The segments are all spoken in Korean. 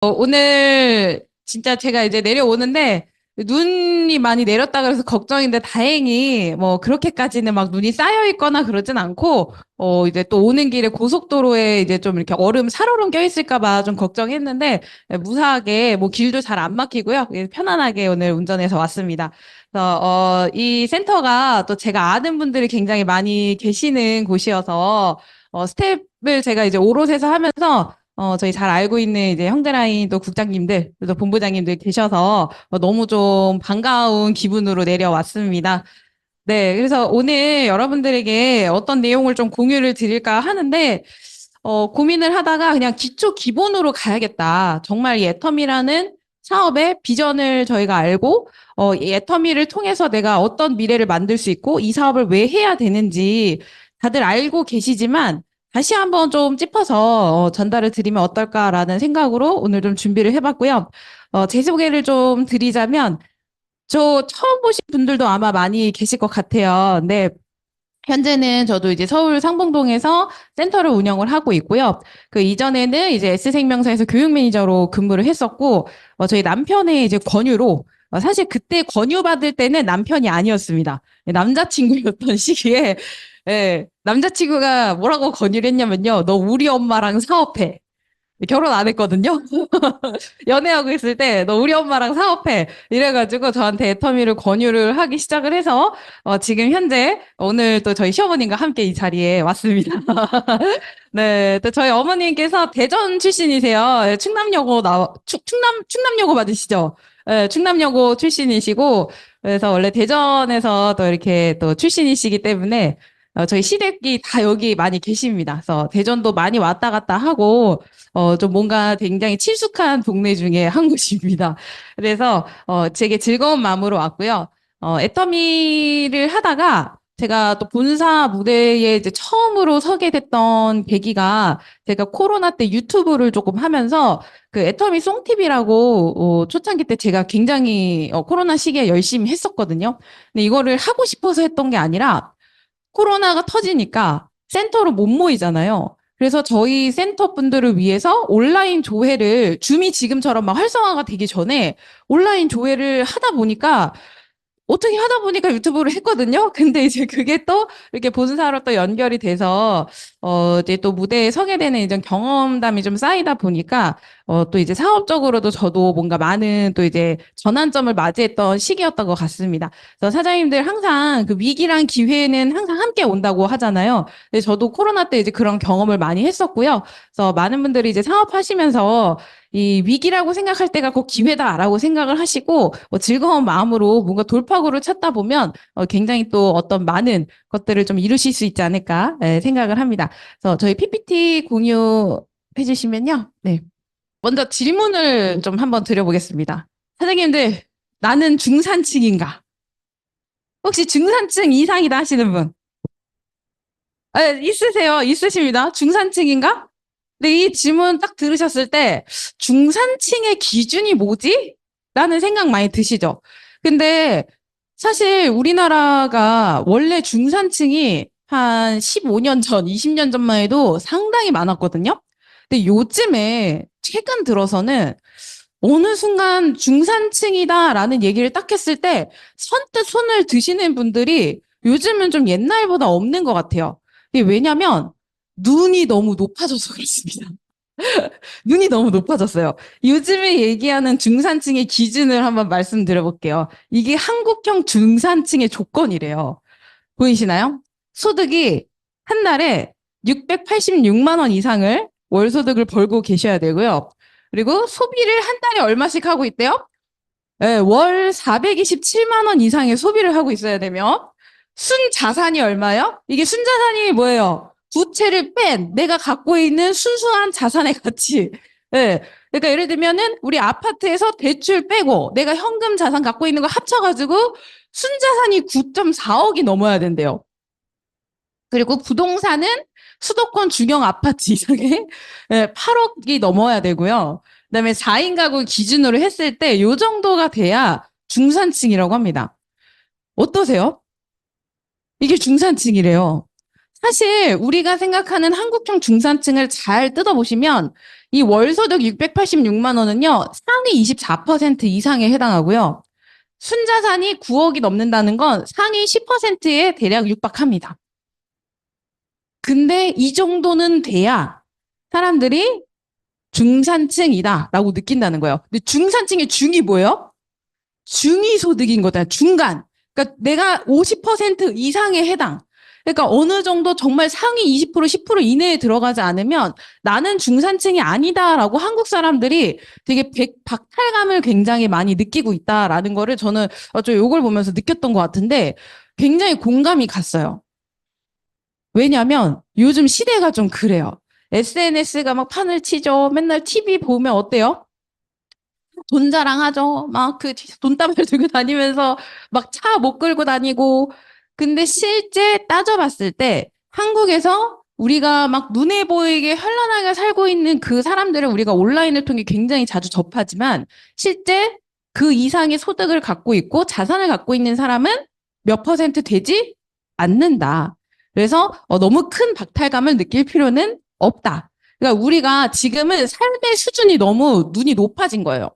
오늘 진짜 제가 이제 내려오는데 눈이 많이 내렸다 그래서 걱정인데 다행히 뭐 그렇게까지는 막 눈이 쌓여 있거나 그러진 않고 이제 또 오는 길에 고속도로에 이제 좀 이렇게 얼음 살얼음 껴 있을까 봐 좀 걱정했는데 무사하게 뭐 길도 잘 안 막히고요. 편안하게 오늘 운전해서 왔습니다. 그래서 이 센터가 또 제가 아는 분들이 굉장히 많이 계시는 곳이어서 스텝을 제가 이제 오롯해서 하면서 저희 잘 알고 있는 이제 형제라인 또 국장님들, 또 본부장님들 계셔서 너무 좀 반가운 기분으로 내려왔습니다. 네, 그래서 오늘 여러분들에게 어떤 내용을 좀 공유를 드릴까 하는데, 고민을 하다가 그냥 기초 기본으로 가야겠다. 정말 이 애터미라는 사업의 비전을 저희가 알고, 이 애터미를 통해서 내가 어떤 미래를 만들 수 있고, 이 사업을 왜 해야 되는지 다들 알고 계시지만, 다시 한번 좀 짚어서 전달을 드리면 어떨까라는 생각으로 오늘 좀 준비를 해봤고요. 제 소개를 좀 드리자면, 저 처음 보신 분들도 아마 많이 계실 것 같아요. 네. 현재는 저도 이제 서울 상봉동에서 센터를 운영을 하고 있고요. 그 이전에는 이제 S생명사에서 교육 매니저로 근무를 했었고, 저희 남편의 이제 권유로, 사실 그때 권유받을 때는 남편이 아니었습니다. 남자친구였던 시기에, 예, 남자친구가 뭐라고 권유를 했냐면요. 너 우리 엄마랑 사업해. 결혼 안 했거든요. 연애하고 있을 때 너 우리 엄마랑 사업해 이래가지고 저한테 애터미를 권유를 하기 시작을 해서 지금 현재 오늘 또 저희 시어머님과 함께 이 자리에 왔습니다. 네, 또 저희 어머님께서 대전 출신이세요. 예, 충남여고 맞으시죠? 네, 충남여고 출신이시고 그래서 원래 대전에서 또 이렇게 또 출신이시기 때문에 저희 시댁이 다 여기 많이 계십니다. 그래서 대전도 많이 왔다 갔다 하고 좀 뭔가 굉장히 친숙한 동네 중에 한 곳입니다. 그래서, 되게 즐거운 마음으로 왔고요. 애터미를 하다가 제가 또 본사 무대에 이제 처음으로 서게 됐던 계기가 제가 코로나 때 유튜브를 조금 하면서 그 애터미 송TV라고 초창기 때 제가 굉장히 코로나 시기에 열심히 했었거든요. 근데 이거를 하고 싶어서 했던 게 아니라 코로나가 터지니까 센터로 못 모이잖아요. 그래서 저희 센터 분들을 위해서 온라인 조회를 줌이 지금처럼 막 활성화가 되기 전에 온라인 조회를 하다 보니까 어떻게 하다 보니까 유튜브를 했거든요. 근데 이제 그게 또 이렇게 본사로 또 연결이 돼서 이제 또 무대에 서게 되는 이런 경험담이 좀 쌓이다 보니까 또 이제 사업적으로도 저도 뭔가 많은 또 이제 전환점을 맞이했던 시기였던 것 같습니다. 그래서 사장님들 항상 그 위기랑 기회는 항상 함께 온다고 하잖아요. 근데 저도 코로나 때 이제 그런 경험을 많이 했었고요. 그래서 많은 분들이 이제 사업하시면서 이 위기라고 생각할 때가 꼭 기회다라고 생각을 하시고 즐거운 마음으로 뭔가 돌파구를 찾다 보면 굉장히 또 어떤 많은 것들을 좀 이루실 수 있지 않을까 생각을 합니다. 그래서 저희 PPT 공유해 주시면요. 네. 먼저 질문을 좀 한번 드려보겠습니다. 사장님들, 나는 중산층인가? 혹시 중산층 이상이다 하시는 분? 있으세요? 있으십니다. 중산층인가? 근데 이 질문 딱 들으셨을 때 중산층의 기준이 뭐지? 라는 생각 많이 드시죠? 근데 사실 우리나라가 원래 중산층이 한 15년 전, 20년 전만 해도 상당히 많았거든요? 근데 요즘에 최근 들어서는 어느 순간 중산층이다라는 얘기를 딱 했을 때 선뜻 손을 드시는 분들이 요즘은 좀 옛날보다 없는 것 같아요. 이게 왜냐면 눈이 너무 높아져서 그렇습니다. 눈이 너무 높아졌어요. 요즘에 얘기하는 중산층의 기준을 한번 말씀드려볼게요. 이게 한국형 중산층의 조건이래요. 보이시나요? 소득이 한 달에 686만 원 이상을 월소득을 벌고 계셔야 되고요. 그리고 소비를 한 달에 얼마씩 하고 있대요? 네, 월 427만 원 이상의 소비를 하고 있어야 되며 순자산이 얼마요? 이게 순자산이 뭐예요? 부채를 뺀 내가 갖고 있는 순수한 자산의 가치. 예. 그러니까 예를 들면은 우리 아파트에서 대출 빼고 내가 현금 자산 갖고 있는 거 합쳐가지고 순자산이 9.4억이 넘어야 된대요. 그리고 부동산은 수도권 중형 아파트 이상의 8억이 넘어야 되고요. 그다음에 4인 가구 기준으로 했을 때 요 정도가 돼야 중산층이라고 합니다. 어떠세요? 이게 중산층이래요. 사실 우리가 생각하는 한국형 중산층을 잘 뜯어보시면 이 월소득 686만 원은요, 상위 24% 이상에 해당하고요. 순자산이 9억이 넘는다는 건 상위 10%에 대략 육박합니다. 근데 이 정도는 돼야 사람들이 중산층이다라고 느낀다는 거예요. 근데 중산층의 중이 뭐예요? 중위소득인 거다. 중간. 그러니까 내가 50% 이상에 해당. 그러니까 어느 정도 정말 상위 20%, 10% 이내에 들어가지 않으면 나는 중산층이 아니다라고 한국 사람들이 되게 박탈감을 굉장히 많이 느끼고 있다라는 거를 저는 저 요걸 보면서 느꼈던 것 같은데 굉장히 공감이 갔어요. 왜냐면 요즘 시대가 좀 그래요. SNS가 막 판을 치죠. 맨날 TV 보면 어때요? 돈 자랑하죠. 막 그 돈다발 들고 다니면서 막 차 못 끌고 다니고. 근데 실제 따져봤을 때 한국에서 우리가 막 눈에 보이게 현란하게 살고 있는 그 사람들을 우리가 온라인을 통해 굉장히 자주 접하지만 실제 그 이상의 소득을 갖고 있고 자산을 갖고 있는 사람은 몇 퍼센트 되지 않는다. 그래서 너무 큰 박탈감을 느낄 필요는 없다. 그러니까 우리가 지금은 삶의 수준이 너무 눈이 높아진 거예요.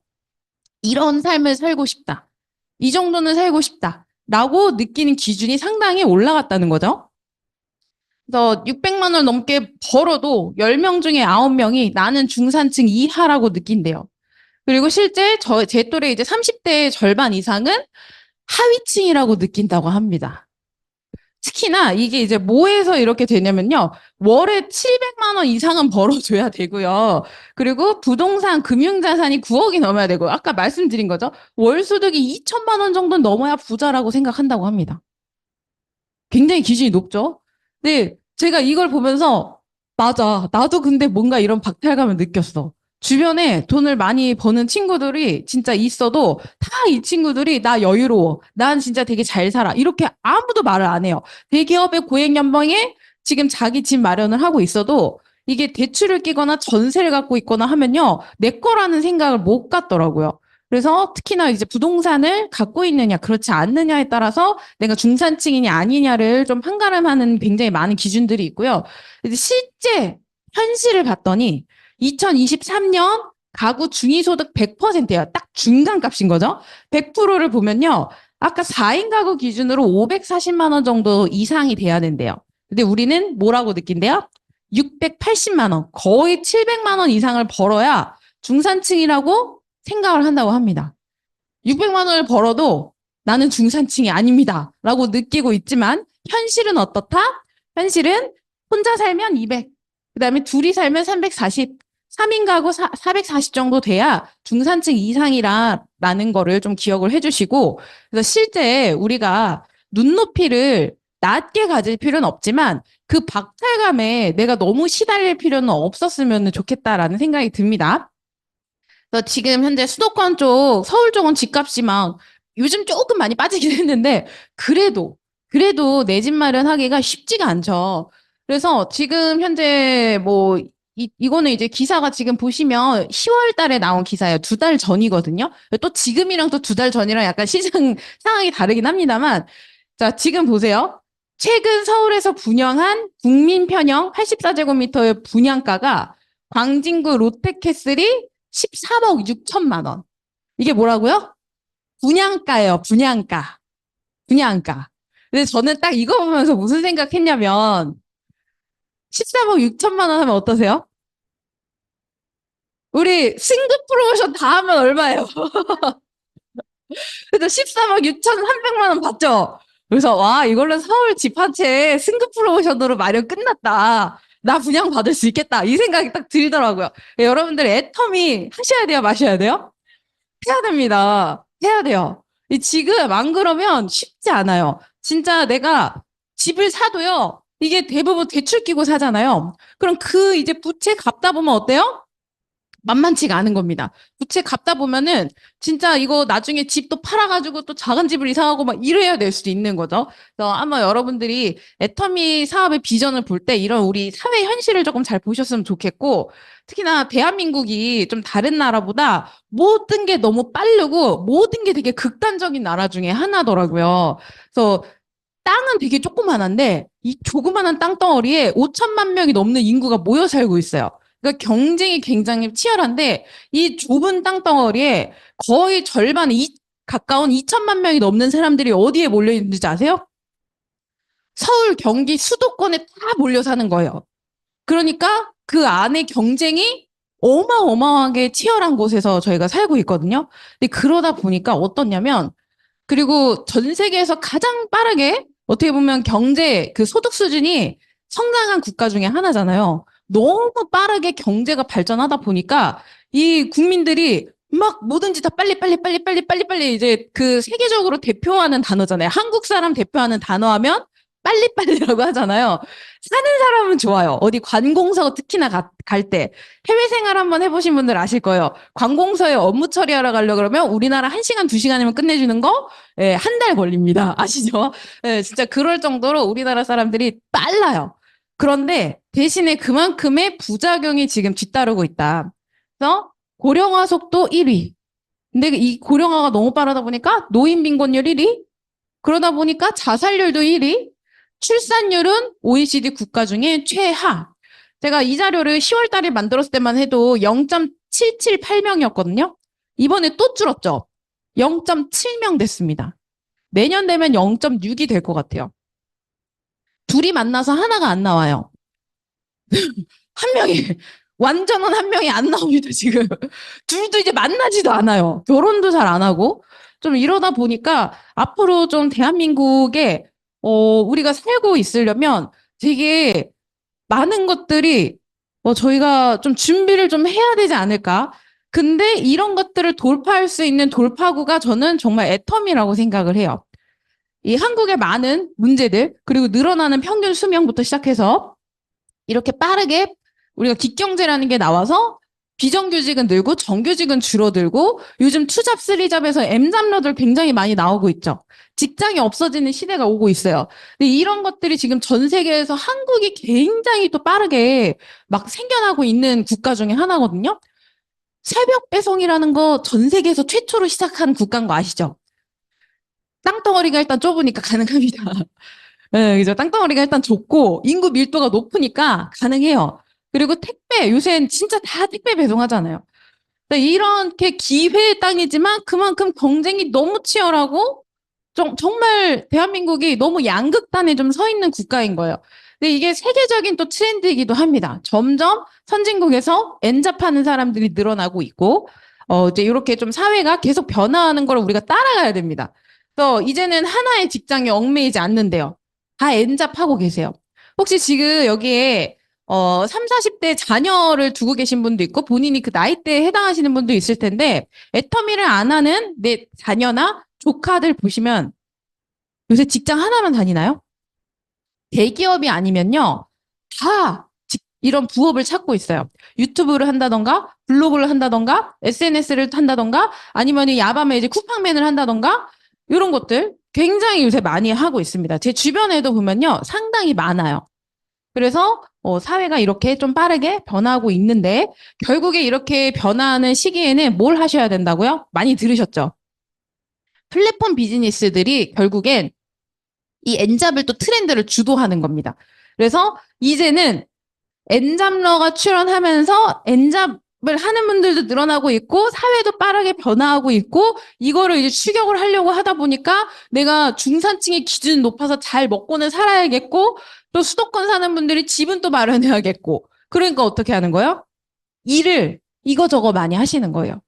이런 삶을 살고 싶다. 이 정도는 살고 싶다. 라고 느끼는 기준이 상당히 올라갔다는 거죠. 그래서 600만 원 넘게 벌어도 10명 중에 9명이 나는 중산층 이하라고 느낀대요. 그리고 실제 제 또래 이제 30대의 절반 이상은 하위층이라고 느낀다고 합니다. 특히나 이게 이제 뭐에서 이렇게 되냐면요. 월에 700만 원 이상은 벌어줘야 되고요. 그리고 부동산 금융자산이 9억이 넘어야 되고 아까 말씀드린 거죠. 월 소득이 2천만 원 정도는 넘어야 부자라고 생각한다고 합니다. 굉장히 기준이 높죠. 근데 제가 이걸 보면서 맞아. 나도 근데 뭔가 이런 박탈감을 느꼈어. 주변에 돈을 많이 버는 친구들이 진짜 있어도 다 이 친구들이 나 여유로워. 난 진짜 되게 잘 살아. 이렇게 아무도 말을 안 해요. 대기업의 고액연봉에 지금 자기 집 마련을 하고 있어도 이게 대출을 끼거나 전세를 갖고 있거나 하면요. 내 거라는 생각을 못 갖더라고요. 그래서 특히나 이제 부동산을 갖고 있느냐, 그렇지 않느냐에 따라서 내가 중산층이냐 아니냐를 좀 판가름하는 굉장히 많은 기준들이 있고요. 실제 현실을 봤더니 2023년 가구 중위소득 100%예요. 딱 중간값인 거죠. 100%를 보면요. 아까 4인 가구 기준으로 540만 원 정도 이상이 돼야 된대요. 근데 우리는 뭐라고 느낀대요? 680만 원, 거의 700만 원 이상을 벌어야 중산층이라고 생각을 한다고 합니다. 600만 원을 벌어도 나는 중산층이 아닙니다. 라고 느끼고 있지만 현실은 어떻다? 현실은 혼자 살면 200, 그 다음에 둘이 살면 340, 3인 가구 440 정도 돼야 중산층 이상이라는 거를 좀 기억을 해주시고, 그래서 실제 우리가 눈높이를 낮게 가질 필요는 없지만 그 박탈감에 내가 너무 시달릴 필요는 없었으면 좋겠다라는 생각이 듭니다. 그래서 지금 현재 수도권 쪽, 서울 쪽은 집값이 막 요즘 조금 많이 빠지긴 했는데 그래도 내 집 마련하기가 쉽지가 않죠. 그래서 지금 현재 뭐 이거는 이제 기사가 지금 보시면 10월 달에 나온 기사예요. 2달 전이거든요. 또 지금이랑 또 2달 전이랑 약간 시장 상황이 다르긴 합니다만 자, 지금 보세요. 최근 서울에서 분양한 국민 편형 84제곱미터의 분양가가 광진구 롯데캐슬이 13억 6천만 원. 이게 뭐라고요? 분양가예요, 분양가. 분양가. 근데 저는 딱 이거 보면서 무슨 생각했냐면 13억 6천만 원 하면 어떠세요? 우리 승급 프로모션 다 하면 얼마예요? 그래서 13억 6,300만 원 받죠? 그래서 와 이걸로 서울 집 한 채 승급 프로모션으로 마련 끝났다. 나 분양 받을 수 있겠다. 이 생각이 딱 들더라고요. 여러분들 애터미 하셔야 돼요? 마셔야 돼요? 해야 됩니다. 해야 돼요. 지금 안 그러면 쉽지 않아요. 진짜 내가 집을 사도요. 이게 대부분 대출 끼고 사잖아요. 그럼 그 이제 부채 갚다 보면 어때요? 만만치가 않은 겁니다. 부채 갚다 보면은 진짜 이거 나중에 집도 팔아가지고 또 작은 집을 이사하고 막 이래야 될 수도 있는 거죠. 그래서 아마 여러분들이 애터미 사업의 비전을 볼 때 이런 우리 사회 현실을 조금 잘 보셨으면 좋겠고 특히나 대한민국이 좀 다른 나라보다 모든 게 너무 빠르고 모든 게 되게 극단적인 나라 중에 하나더라고요. 그래서 땅은 되게 조그만한데 이 조그만한 땅덩어리에 5천만 명이 넘는 인구가 모여 살고 있어요. 그러니까 경쟁이 굉장히 치열한데 이 좁은 땅덩어리에 거의 절반 가까운 2천만 명이 넘는 사람들이 어디에 몰려 있는지 아세요? 서울, 경기, 수도권에 다 몰려 사는 거예요. 그러니까 그 안에 경쟁이 어마어마하게 치열한 곳에서 저희가 살고 있거든요. 근데 그러다 보니까 어떻냐면, 그리고 전 세계에서 가장 빠르게 어떻게 보면 경제 그 소득 수준이 성장한 국가 중에 하나잖아요. 너무 빠르게 경제가 발전하다 보니까 이 국민들이 막 뭐든지 다 빨리 이제 그 세계적으로 대표하는 단어잖아요. 한국 사람 대표하는 단어 하면 빨리빨리라고 하잖아요. 사는 사람은 좋아요. 어디 관공서 특히나 갈 때. 해외 생활 한번 해보신 분들 아실 거예요. 관공서에 업무 처리하러 가려고 그러면 우리나라 1시간, 2시간이면 끝내주는 거, 예, 한 달 걸립니다. 아시죠? 예, 진짜 그럴 정도로 우리나라 사람들이 빨라요. 그런데 대신에 그만큼의 부작용이 지금 뒤따르고 있다. 그래서 고령화 속도 1위. 근데 이 고령화가 너무 빠르다 보니까 노인 빈곤율 1위. 그러다 보니까 자살률도 1위. 출산율은 OECD 국가 중에 최하. 제가 이 자료를 10월 달에 만들었을 때만 해도 0.778명이었거든요. 이번에 또 줄었죠. 0.7명 됐습니다. 내년 되면 0.6이 될 것 같아요. 둘이 만나서 하나가 안 나와요. 한 명이, 완전한 한 명이 안 나옵니다, 지금. 둘도 이제 만나지도 않아요. 결혼도 잘 안 하고. 좀 이러다 보니까 앞으로 좀 대한민국에, 우리가 살고 있으려면 되게 많은 것들이, 저희가 좀 준비를 좀 해야 되지 않을까. 근데 이런 것들을 돌파할 수 있는 돌파구가 저는 정말 애텀이라고 생각을 해요. 이 한국의 많은 문제들, 그리고 늘어나는 평균 수명부터 시작해서 이렇게 빠르게 우리가 기경제라는 게 나와서 비정규직은 늘고 정규직은 줄어들고 요즘 투잡 쓰리잡에서 M잡러들 굉장히 많이 나오고 있죠. 직장이 없어지는 시대가 오고 있어요. 근데 이런 것들이 지금 전 세계에서 한국이 굉장히 또 빠르게 막 생겨나고 있는 국가 중에 하나거든요. 새벽 배송이라는 거 전 세계에서 최초로 시작한 국가인 거 아시죠? 땅덩어리가 일단 좁으니까 가능합니다. 네, 그죠. 땅덩어리가 일단 좁고 인구 밀도가 높으니까 가능해요. 그리고 택배, 요새는 진짜 다 택배 배송하잖아요. 그러니까 이렇게 기회의 땅이지만 그만큼 경쟁이 너무 치열하고 정말 대한민국이 너무 양극단에 좀 서 있는 국가인 거예요. 근데 이게 세계적인 또 트렌드이기도 합니다. 점점 선진국에서 엔잡하는 사람들이 늘어나고 있고, 이제 이렇게 좀 사회가 계속 변화하는 걸 우리가 따라가야 됩니다. 그래서 이제는 하나의 직장에 얽매이지 않는데요. 다 엔잡하고 계세요. 혹시 지금 여기에 3, 40대 자녀를 두고 계신 분도 있고 본인이 그 나이대에 해당하시는 분도 있을 텐데 애터미를 안 하는 내 자녀나 조카들 보시면 요새 직장 하나만 다니나요? 대기업이 아니면요. 다 이런 부업을 찾고 있어요. 유튜브를 한다던가 블로그를 한다던가 SNS를 한다던가 아니면 야밤에 이제 쿠팡맨을 한다던가 이런 것들 굉장히 요새 많이 하고 있습니다. 제 주변에도 보면요. 상당히 많아요. 그래서 사회가 이렇게 좀 빠르게 변하고 있는데 결국에 이렇게 변화하는 시기에는 뭘 하셔야 된다고요? 많이 들으셨죠? 플랫폼 비즈니스들이 결국엔 이 엔잡을 또 트렌드를 주도하는 겁니다. 그래서 이제는 엔잡러가 출연하면서 엔잡을 하는 분들도 늘어나고 있고 사회도 빠르게 변화하고 있고 이거를 이제 추격을 하려고 하다 보니까 내가 중산층의 기준이 높아서 잘 먹고는 살아야겠고 또 수도권 사는 분들이 집은 또 마련해야겠고 그러니까 어떻게 하는 거예요? 일을 이거저거 많이 하시는 거예요.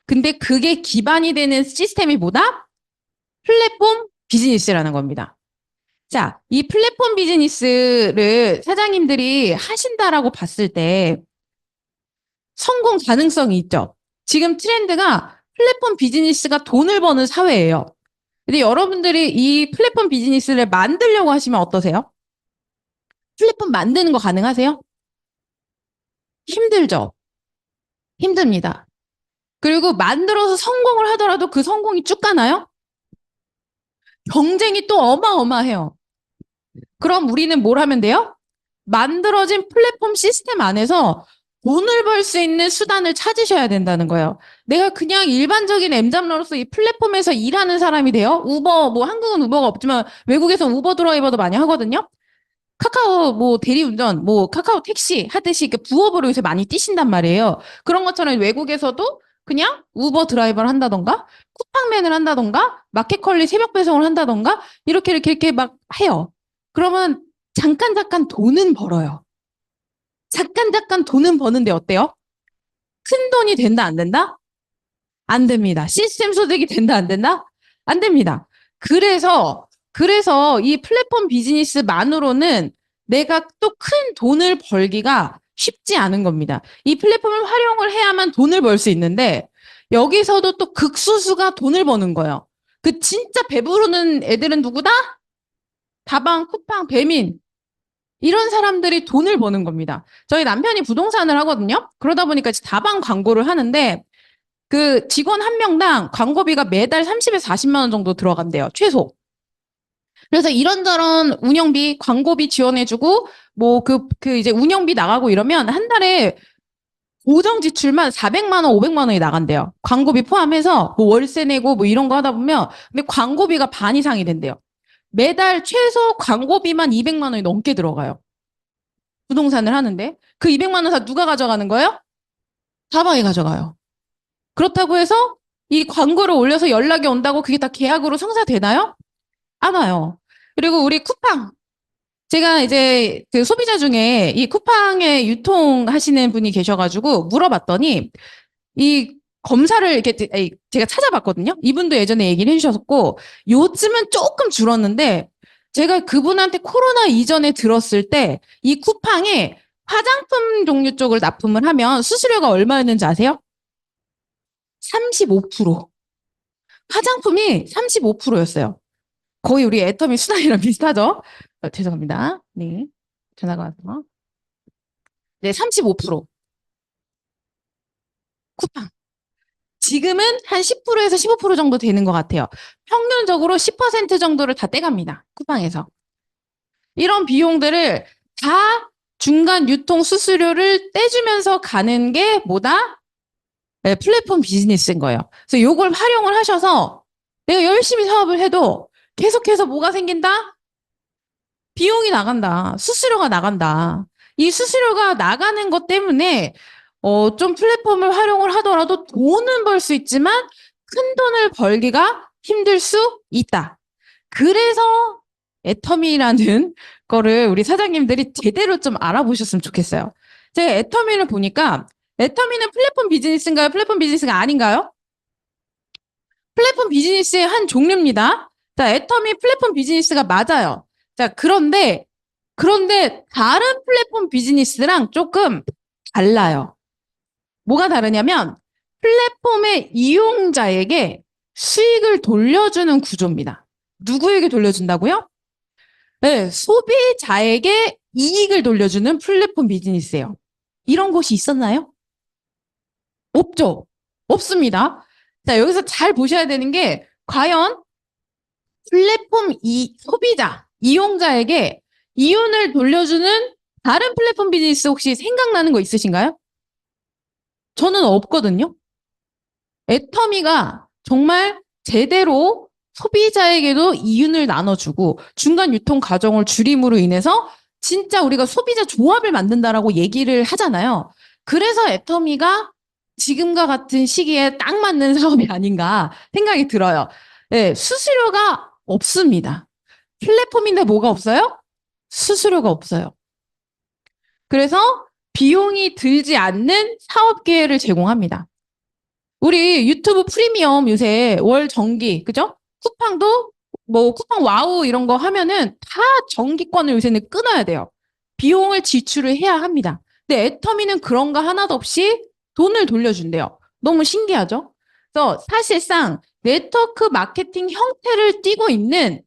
근데 그게 기반이 되는 시스템이 뭐다? 플랫폼 비즈니스라는 겁니다. 자, 이 플랫폼 비즈니스를 사장님들이 하신다라고 봤을 때 성공 가능성이 있죠. 지금 트렌드가 플랫폼 비즈니스가 돈을 버는 사회예요. 근데 여러분들이 이 플랫폼 비즈니스를 만들려고 하시면 어떠세요? 플랫폼 만드는 거 가능하세요? 힘들죠? 힘듭니다. 그리고 만들어서 성공을 하더라도 그 성공이 쭉 가나요? 경쟁이 또 어마어마해요. 그럼 우리는 뭘 하면 돼요? 만들어진 플랫폼 시스템 안에서 돈을 벌 수 있는 수단을 찾으셔야 된다는 거예요. 내가 그냥 일반적인 M잡러로서 이 플랫폼에서 일하는 사람이 돼요? 우버, 뭐 한국은 우버가 없지만 외국에서 우버 드라이버도 많이 하거든요. 카카오 뭐 대리운전, 뭐 카카오 택시 하듯이 이렇게 부업으로 요새 많이 뛰신단 말이에요. 그런 것처럼 외국에서도 그냥 우버 드라이버를 한다던가, 쿠팡맨을 한다던가, 마켓컬리 새벽 배송을 한다던가, 이렇게 막 해요. 그러면 잠깐 돈은 벌어요. 잠깐 돈은 버는데 어때요? 큰 돈이 된다, 안 된다? 안 됩니다. 시스템 소득이 된다, 안 된다? 안 됩니다. 그래서 이 플랫폼 비즈니스만으로는 내가 또 큰 돈을 벌기가 쉽지 않은 겁니다. 이 플랫폼을 활용을 해야만 돈을 벌 수 있는데 여기서도 또 극소수가 돈을 버는 거예요. 그 진짜 배부르는 애들은 누구다? 다방, 쿠팡, 배민 이런 사람들이 돈을 버는 겁니다. 저희 남편이 부동산을 하거든요. 그러다 보니까 다방 광고를 하는데 그 직원 한 명당 광고비가 매달 30에서 40만 원 정도 들어간대요. 최소. 그래서 이런저런 운영비, 광고비 지원해주고, 뭐, 이제 운영비 나가고 이러면 한 달에 고정 지출만 400만 원, 500만 원이 나간대요. 광고비 포함해서 뭐 월세 내고 뭐 이런 거 하다 보면, 근데 광고비가 반 이상이 된대요. 매달 최소 광고비만 200만 원이 넘게 들어가요. 부동산을 하는데. 그 200만 원 다 누가 가져가는 거예요? 다방이 가져가요. 그렇다고 해서 이 광고를 올려서 연락이 온다고 그게 다 계약으로 성사되나요? 안 와요. 그리고 우리 쿠팡. 제가 이제 그 소비자 중에 이 쿠팡에 유통하시는 분이 계셔가지고 물어봤더니 이 검사를 이렇게 제가 찾아봤거든요. 이분도 예전에 얘기를 해주셨고 요즘은 조금 줄었는데 제가 그분한테 코로나 이전에 들었을 때 이 쿠팡에 화장품 종류 쪽을 납품을 하면 수수료가 얼마였는지 아세요? 35%. 화장품이 35%였어요. 거의 우리 애터미 수당이랑 비슷하죠? 죄송합니다. 네. 전화가 와서. 네, 35%. 쿠팡. 지금은 한 10%에서 15% 정도 되는 것 같아요. 평균적으로 10% 정도를 다 떼갑니다. 쿠팡에서. 이런 비용들을 다 중간 유통 수수료를 떼주면서 가는 게 뭐다? 네, 플랫폼 비즈니스인 거예요. 그래서 이걸 활용을 하셔서 내가 열심히 사업을 해도 계속해서 뭐가 생긴다? 비용이 나간다. 수수료가 나간다. 이 수수료가 나가는 것 때문에 좀 플랫폼을 활용을 하더라도 돈은 벌 수 있지만 큰 돈을 벌기가 힘들 수 있다. 그래서 애터미라는 거를 우리 사장님들이 제대로 좀 알아보셨으면 좋겠어요. 제가 애터미를 보니까 애터미는 플랫폼 비즈니스인가요? 플랫폼 비즈니스가 아닌가요? 플랫폼 비즈니스의 한 종류입니다. 자, 애터미 플랫폼 비즈니스가 맞아요. 자, 그런데 다른 플랫폼 비즈니스랑 조금 달라요. 뭐가 다르냐면 플랫폼의 이용자에게 수익을 돌려주는 구조입니다. 누구에게 돌려준다고요? 네, 소비자에게 이익을 돌려주는 플랫폼 비즈니스예요. 이런 곳이 있었나요? 없죠. 없습니다. 자, 여기서 잘 보셔야 되는 게 과연 플랫폼 소비자, 이용자에게 이윤을 돌려주는 다른 플랫폼 비즈니스 혹시 생각나는 거 있으신가요? 저는 없거든요. 애터미가 정말 제대로 소비자에게도 이윤을 나눠주고 중간 유통 과정을 줄임으로 인해서 진짜 우리가 소비자 조합을 만든다라고 얘기를 하잖아요. 그래서 애터미가 지금과 같은 시기에 딱 맞는 사업이 아닌가 생각이 들어요. 네, 수수료가 없습니다. 플랫폼인데 뭐가 없어요? 수수료가 없어요. 그래서 비용이 들지 않는 사업 기회를 제공합니다. 우리 유튜브 프리미엄 요새 월 정기, 그죠? 쿠팡도 뭐 쿠팡 와우 이런 거 하면은 다 정기권을 요새는 끊어야 돼요. 비용을 지출을 해야 합니다. 근데 애터미는 그런 거 하나도 없이 돈을 돌려준대요. 너무 신기하죠? 그래서 사실상 네트워크 마케팅 형태를 띠고 있는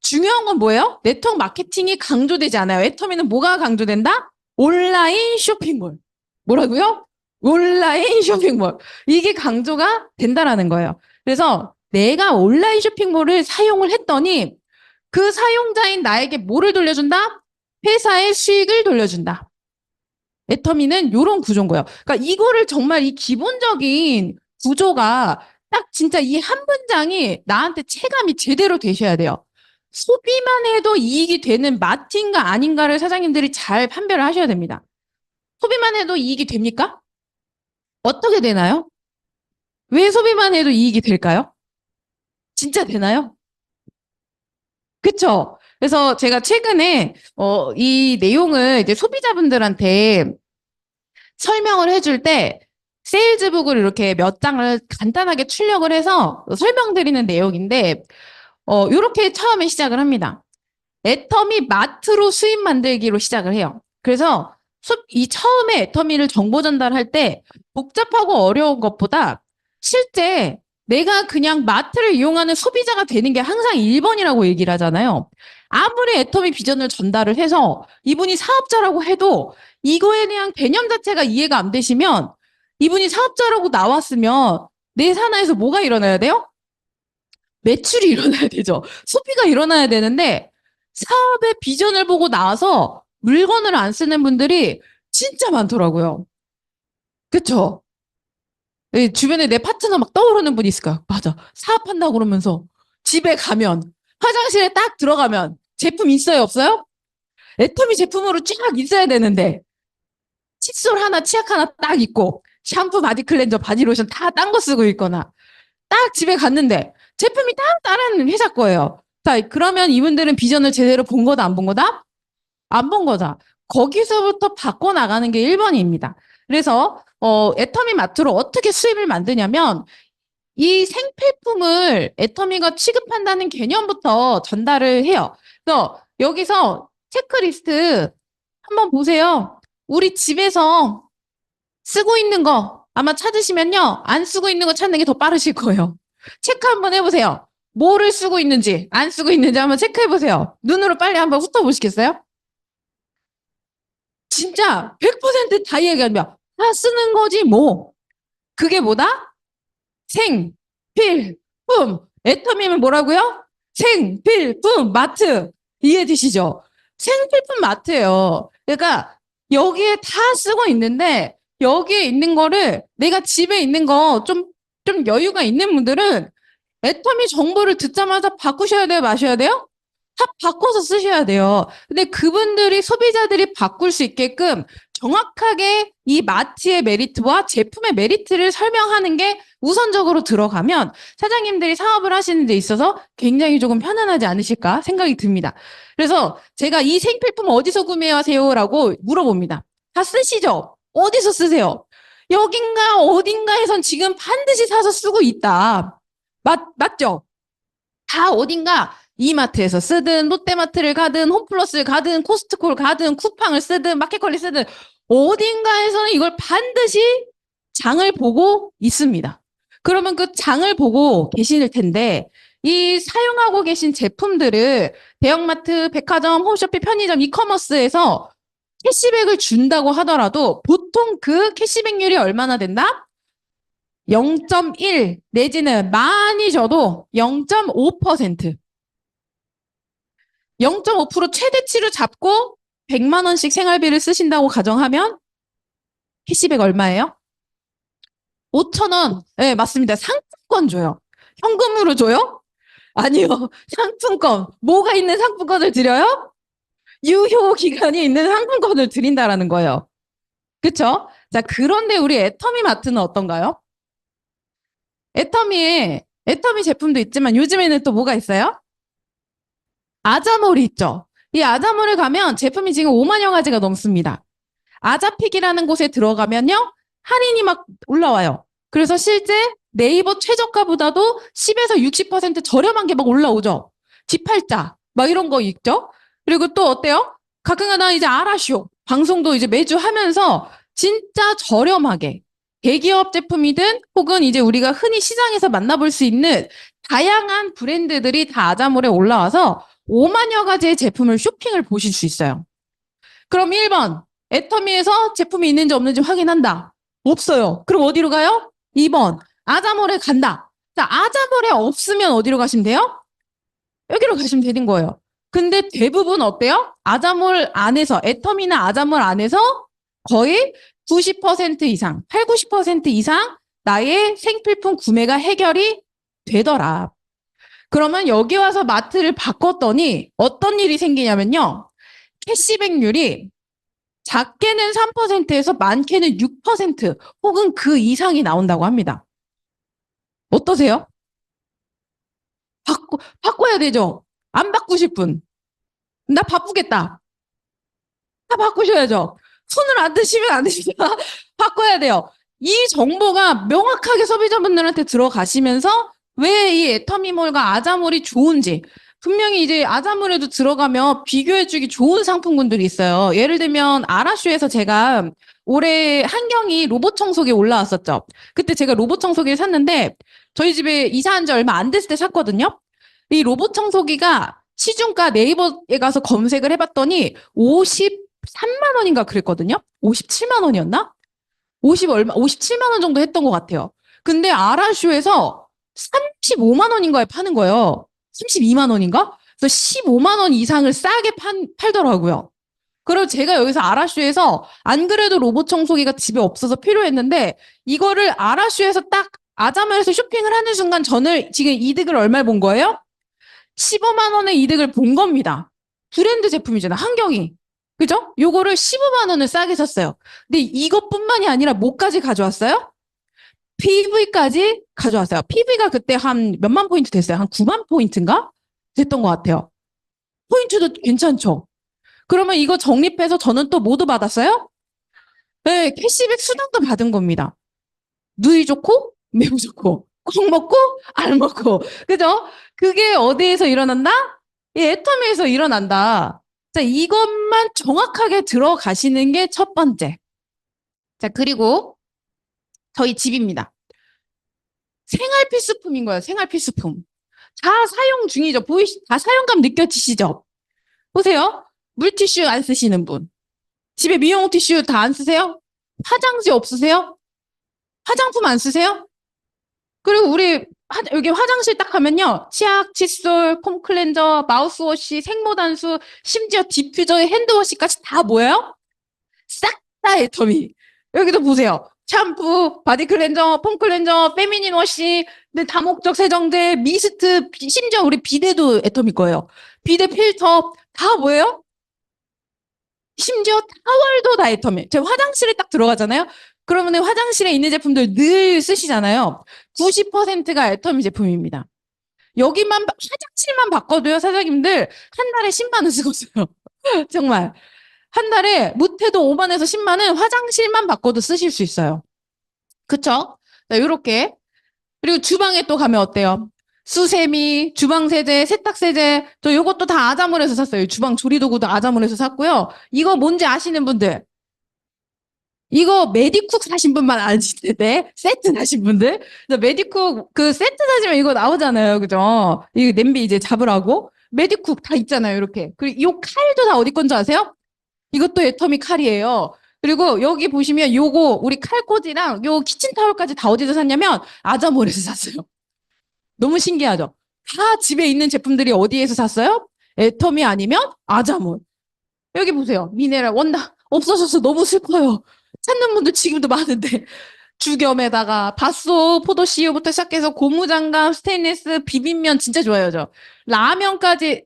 중요한 건 뭐예요? 네트워크 마케팅이 강조되지 않아요. 애터미는 뭐가 강조된다? 온라인 쇼핑몰. 뭐라고요? 온라인 쇼핑몰. 이게 강조가 된다라는 거예요. 그래서 내가 온라인 쇼핑몰을 사용을 했더니 그 사용자인 나에게 뭐를 돌려준다? 회사의 수익을 돌려준다. 애터미는 이런 구조인 거예요. 그러니까 이거를 정말 이 기본적인 구조가 딱 진짜 이 한 문장이 나한테 체감이 제대로 되셔야 돼요. 소비만 해도 이익이 되는 마트인가 아닌가를 사장님들이 잘 판별을 하셔야 됩니다. 소비만 해도 이익이 됩니까? 어떻게 되나요? 왜 소비만 해도 이익이 될까요? 진짜 되나요? 그쵸? 그래서 제가 최근에 이 내용을 이제 소비자분들한테 설명을 해줄 때 세일즈북을 이렇게 몇 장을 간단하게 출력을 해서 설명드리는 내용인데 이렇게 처음에 시작을 합니다. 애터미 마트로 수입 만들기로 시작을 해요. 그래서 이 처음에 애터미를 정보 전달할 때 복잡하고 어려운 것보다 실제 내가 그냥 마트를 이용하는 소비자가 되는 게 항상 1번이라고 얘기를 하잖아요. 아무리 애터미 비전을 전달을 해서 이분이 사업자라고 해도 이거에 대한 개념 자체가 이해가 안 되시면 이분이 사업자라고 나왔으면 내 산하에서 뭐가 일어나야 돼요? 매출이 일어나야 되죠. 소비가 일어나야 되는데 사업의 비전을 보고 나와서 물건을 안 쓰는 분들이 진짜 많더라고요. 그쵸? 예, 주변에 내 파트너 막 떠오르는 분이 있을까요? 맞아. 사업한다고 그러면서 집에 가면 화장실에 딱 들어가면 제품 있어요, 없어요? 애터미 제품으로 쫙 있어야 되는데 칫솔 하나, 치약 하나 딱 있고 샴푸, 바디 클렌저, 바디로션 다 딴 거 쓰고 있거나 딱 집에 갔는데 제품이 딱 다른 회사 거예요. 자, 그러면 이분들은 비전을 제대로 본 거다, 안 본 거다? 안 본 거다. 거기서부터 바꿔나가는 게 1번입니다. 그래서 애터미 마트로 어떻게 수입을 만드냐면 이 생필품을 애터미가 취급한다는 개념부터 전달을 해요. 그래서 여기서 체크리스트 한번 보세요. 우리 집에서 쓰고 있는 거 아마 찾으시면요. 안 쓰고 있는 거 찾는 게 더 빠르실 거예요. 체크 한번 해보세요. 뭐를 쓰고 있는지, 안 쓰고 있는지 한번 체크해보세요. 눈으로 빨리 한번 훑어보시겠어요? 진짜 100%다 얘기합니다. 다 쓰는 거지 뭐. 그게 뭐다? 생필품. 애터미면 뭐라고요? 생필품 마트. 이해되시죠? 생필품 마트예요. 그러니까 여기에 다 쓰고 있는데 여기에 있는 거를 내가 집에 있는 거 좀 여유가 있는 분들은 애터미 정보를 듣자마자 바꾸셔야 돼요, 마셔야 돼요? 다 바꿔서 쓰셔야 돼요. 근데 그분들이 소비자들이 바꿀 수 있게끔 정확하게 이 마트의 메리트와 제품의 메리트를 설명하는 게 우선적으로 들어가면 사장님들이 사업을 하시는 데 있어서 굉장히 조금 편안하지 않으실까 생각이 듭니다. 그래서 제가 이 생필품 어디서 구매하세요? 라고 물어봅니다. 다 쓰시죠? 어디서 쓰세요? 여긴가 어딘가에선 지금 반드시 사서 쓰고 있다. 맞죠? 다 어딘가 이마트에서 쓰든 롯데마트를 가든 홈플러스를 가든 코스트코를 가든 쿠팡을 쓰든 마켓컬리 쓰든 어딘가에서는 이걸 반드시 장을 보고 있습니다. 그러면 그 장을 보고 계실 텐데 이 사용하고 계신 제품들을 대형마트, 백화점, 홈쇼핑, 편의점, 이커머스에서 캐시백을 준다고 하더라도 보통 그 캐시백률이 얼마나 된다? 0.1 내지는 많이 줘도 0.5%. 0.5% 최대치로 잡고 100만 원씩 생활비를 쓰신다고 가정하면 캐시백 얼마예요? 5천 원. 네, 맞습니다. 상품권 줘요. 현금으로 줘요? 아니요. 상품권. 뭐가 있는 상품권을 드려요? 유효 기간이 있는 상품권을 드린다라는 거예요. 그쵸? 자, 그런데 우리 애터미 마트는 어떤가요? 애터미 제품도 있지만 요즘에는 또 뭐가 있어요? 아자몰이 있죠. 이 아자몰에 가면 제품이 지금 5만여 가지가 넘습니다. 아자픽이라는 곳에 들어가면요. 할인이 막 올라와요. 그래서 실제 네이버 최저가보다도 10에서 60% 저렴한 게 막 올라오죠. 디팔자 막 이런 거 있죠. 그리고 또 어때요? 가끔가다 이제 아라쇼 방송도 이제 매주 하면서 진짜 저렴하게 대기업 제품이든 혹은 이제 우리가 흔히 시장에서 만나볼 수 있는 다양한 브랜드들이 다 아자몰에 올라와서 5만여 가지의 제품을 쇼핑을 보실 수 있어요. 그럼 1번, 애터미에서 제품이 있는지 없는지 확인한다. 없어요. 그럼 어디로 가요? 2번, 아자몰에 간다. 자, 아자몰에 없으면 어디로 가시면 돼요? 여기로 가시면 되는 거예요. 근데 대부분 어때요? 아자몰 안에서, 애터미나 아자몰 안에서 거의 90% 이상, 8, 90% 이상 나의 생필품 구매가 해결이 되더라. 그러면 여기 와서 마트를 바꿨더니 어떤 일이 생기냐면요. 캐시백률이 작게는 3%에서 많게는 6% 혹은 그 이상이 나온다고 합니다. 어떠세요? 바꿔야 되죠? 안 바꾸실 분. 나 바꾸겠다. 다 바꾸셔야죠. 손을 안 드시면 안 됩니다. 바꿔야 돼요. 이 정보가 명확하게 소비자분들한테 들어가시면서 왜 이 애터미몰과 아자몰이 좋은지 분명히 이제 아자몰에도 들어가면 비교해주기 좋은 상품군들이 있어요. 예를 들면 아라슈에서 제가 올해 한경이 로봇 청소기 올라왔었죠. 그때 제가 로봇 청소기를 샀는데 저희 집에 이사한 지 얼마 안 됐을 때 샀거든요. 이 로봇 청소기가 시중가 네이버에 가서 검색을 해봤더니 53만 원인가 그랬거든요. 57만 원이었나? 57만 원 정도 했던 것 같아요. 근데 아라슈에서 35만 원인가에 파는 거예요. 32만 원인가? 그래서 15만 원 이상을 싸게 팔더라고요. 그리고 제가 여기서 아라슈에서 안 그래도 로봇 청소기가 집에 없어서 필요했는데 이거를 아라슈에서 딱 아자마에서 쇼핑을 하는 순간 저는 지금 이득을 얼마를 본 거예요? 15만 원의 이득을 본 겁니다. 브랜드 제품이잖아, 한경이. 그죠? 요거를 15만 원을 싸게 샀어요. 근데 이것뿐만이 아니라 뭐까지 가져왔어요? PV까지 가져왔어요. PV가 그때 한 몇만 포인트 됐어요. 한 9만 포인트인가? 됐던 것 같아요. 포인트도 괜찮죠? 그러면 이거 적립해서 저는 또 모두 받았어요? 네, 캐시백 수당도 받은 겁니다. 누이 좋고, 매우 좋고, 꼭 먹고, 알 먹고. 그죠? 그게 어디에서 일어난다? 이 애터미에서 일어난다. 자, 이것만 정확하게 들어가시는 게 첫 번째. 자, 그리고 저희 집입니다. 생활 필수품인 거예요. 생활 필수품. 다 사용 중이죠. 다 사용감 느껴지시죠? 보세요. 물티슈 안 쓰시는 분. 집에 미용 티슈 다 안 쓰세요? 화장지 없으세요? 화장품 안 쓰세요? 그리고 우리 여기 화장실 딱 가면요. 치약, 칫솔, 폼 클렌저, 마우스워시, 생모단수, 심지어 디퓨저, 핸드워시까지 다 뭐예요? 싹 다 애터미. 여기도 보세요. 샴푸, 바디 클렌저, 폼 클렌저, 페미닌 워시, 다목적 세정제, 미스트, 심지어 우리 비데도 애터미 거예요. 비데 필터 다 뭐예요? 심지어 타월도 다 애터미. 제가 화장실에 딱 들어가잖아요. 그러면 화장실에 있는 제품들 늘 쓰시잖아요. 90%가 애터미 제품입니다. 여기만 화장실만 바꿔도요, 사장님들 한 달에 10만 원 쓰고있어요. 정말. 한 달에 못해도 5만에서 10만은 화장실만 바꿔도 쓰실 수 있어요. 그쵸? 자, 요렇게. 그리고 주방에 또 가면 어때요? 수세미, 주방세제, 세탁세제. 저 요것도 다 아자몰에서 샀어요. 주방 조리도구도 아자몰에서 샀고요. 이거 뭔지 아시는 분들. 이거 메디쿡 사신 분만 아시는데 세트 사신 분들. 메디쿡 그 세트 사시면 이거 나오잖아요. 그죠? 이거 냄비 이제 잡으라고. 메디쿡 다 있잖아요. 이렇게. 그리고 이 칼도 다 어디 건지 아세요? 이것도 애터미 칼이에요. 그리고 여기 보시면 요거 우리 칼꽂이랑 요 키친타올까지 다 어디서 샀냐면 아자몰에서 샀어요. 너무 신기하죠? 다 집에 있는 제품들이 어디에서 샀어요? 애터미 아니면 아자몰. 여기 보세요. 미네랄 원다 없어져서 너무 슬퍼요. 찾는 분들 지금도 많은데 주겸에다가 밭소, 포도씨유부터 시작해서 고무장갑, 스테인리스, 비빔면 진짜 좋아요. 저 라면까지